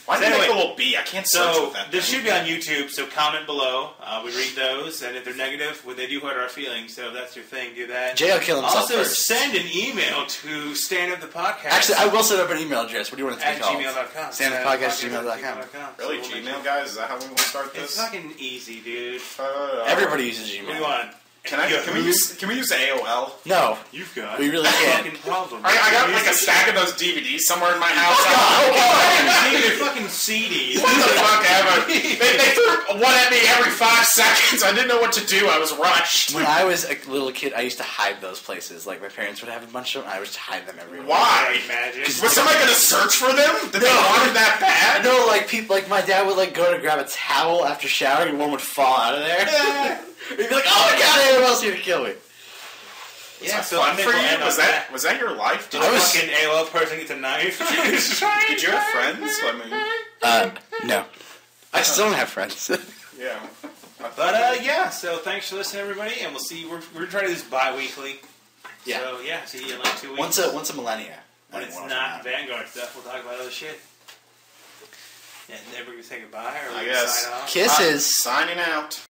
Why did Anyway, they make a little B? I can't search with that. This should be on YouTube, so comment below. We read those, and if they're negative, they do hurt our feelings, so if that's your thing, do that. Jay will kill himself Also, first. send an email to Stand Up the Podcast. Actually, I will set up an email address. What do you want it to be at called? gmail.com. Standuppodcast@gmail.com. Really, Gmail guys? Is that how we want to start this? It's fucking easy, dude. Everybody uses What do you Gmail. want? Can we use AOL? No, You've got we really a can't. fucking problem. I got like a stack of those DVDs somewhere in my house. They're fucking CDs. What the fuck ever? They threw one at me every 5 seconds. I didn't know what to do. I was rushed. When I was a little kid, I used to hide those places. Like, my parents would have a bunch of them, and I would just hide them everywhere. Why? Magic. Was somebody going to search for them? Did they want it that bad? No, my dad would, go to grab a towel after showering, and one would fall out of there. He'd be like, oh my god, anyone else here to kill me? Yeah, so fun for you? Was that your life? Did a fucking AOL person get a knife? Did you have friends? I mean, No. I still don't have friends. yeah. But, so thanks for listening, everybody, and we'll see you. We're trying to do this bi-weekly. Yeah. So, see you in like 2 weeks. Once a millennia. When it's not Vanguard stuff, we'll talk about other shit. And never gonna say goodbye, or I we guess. sign off. Kisses. Signing out.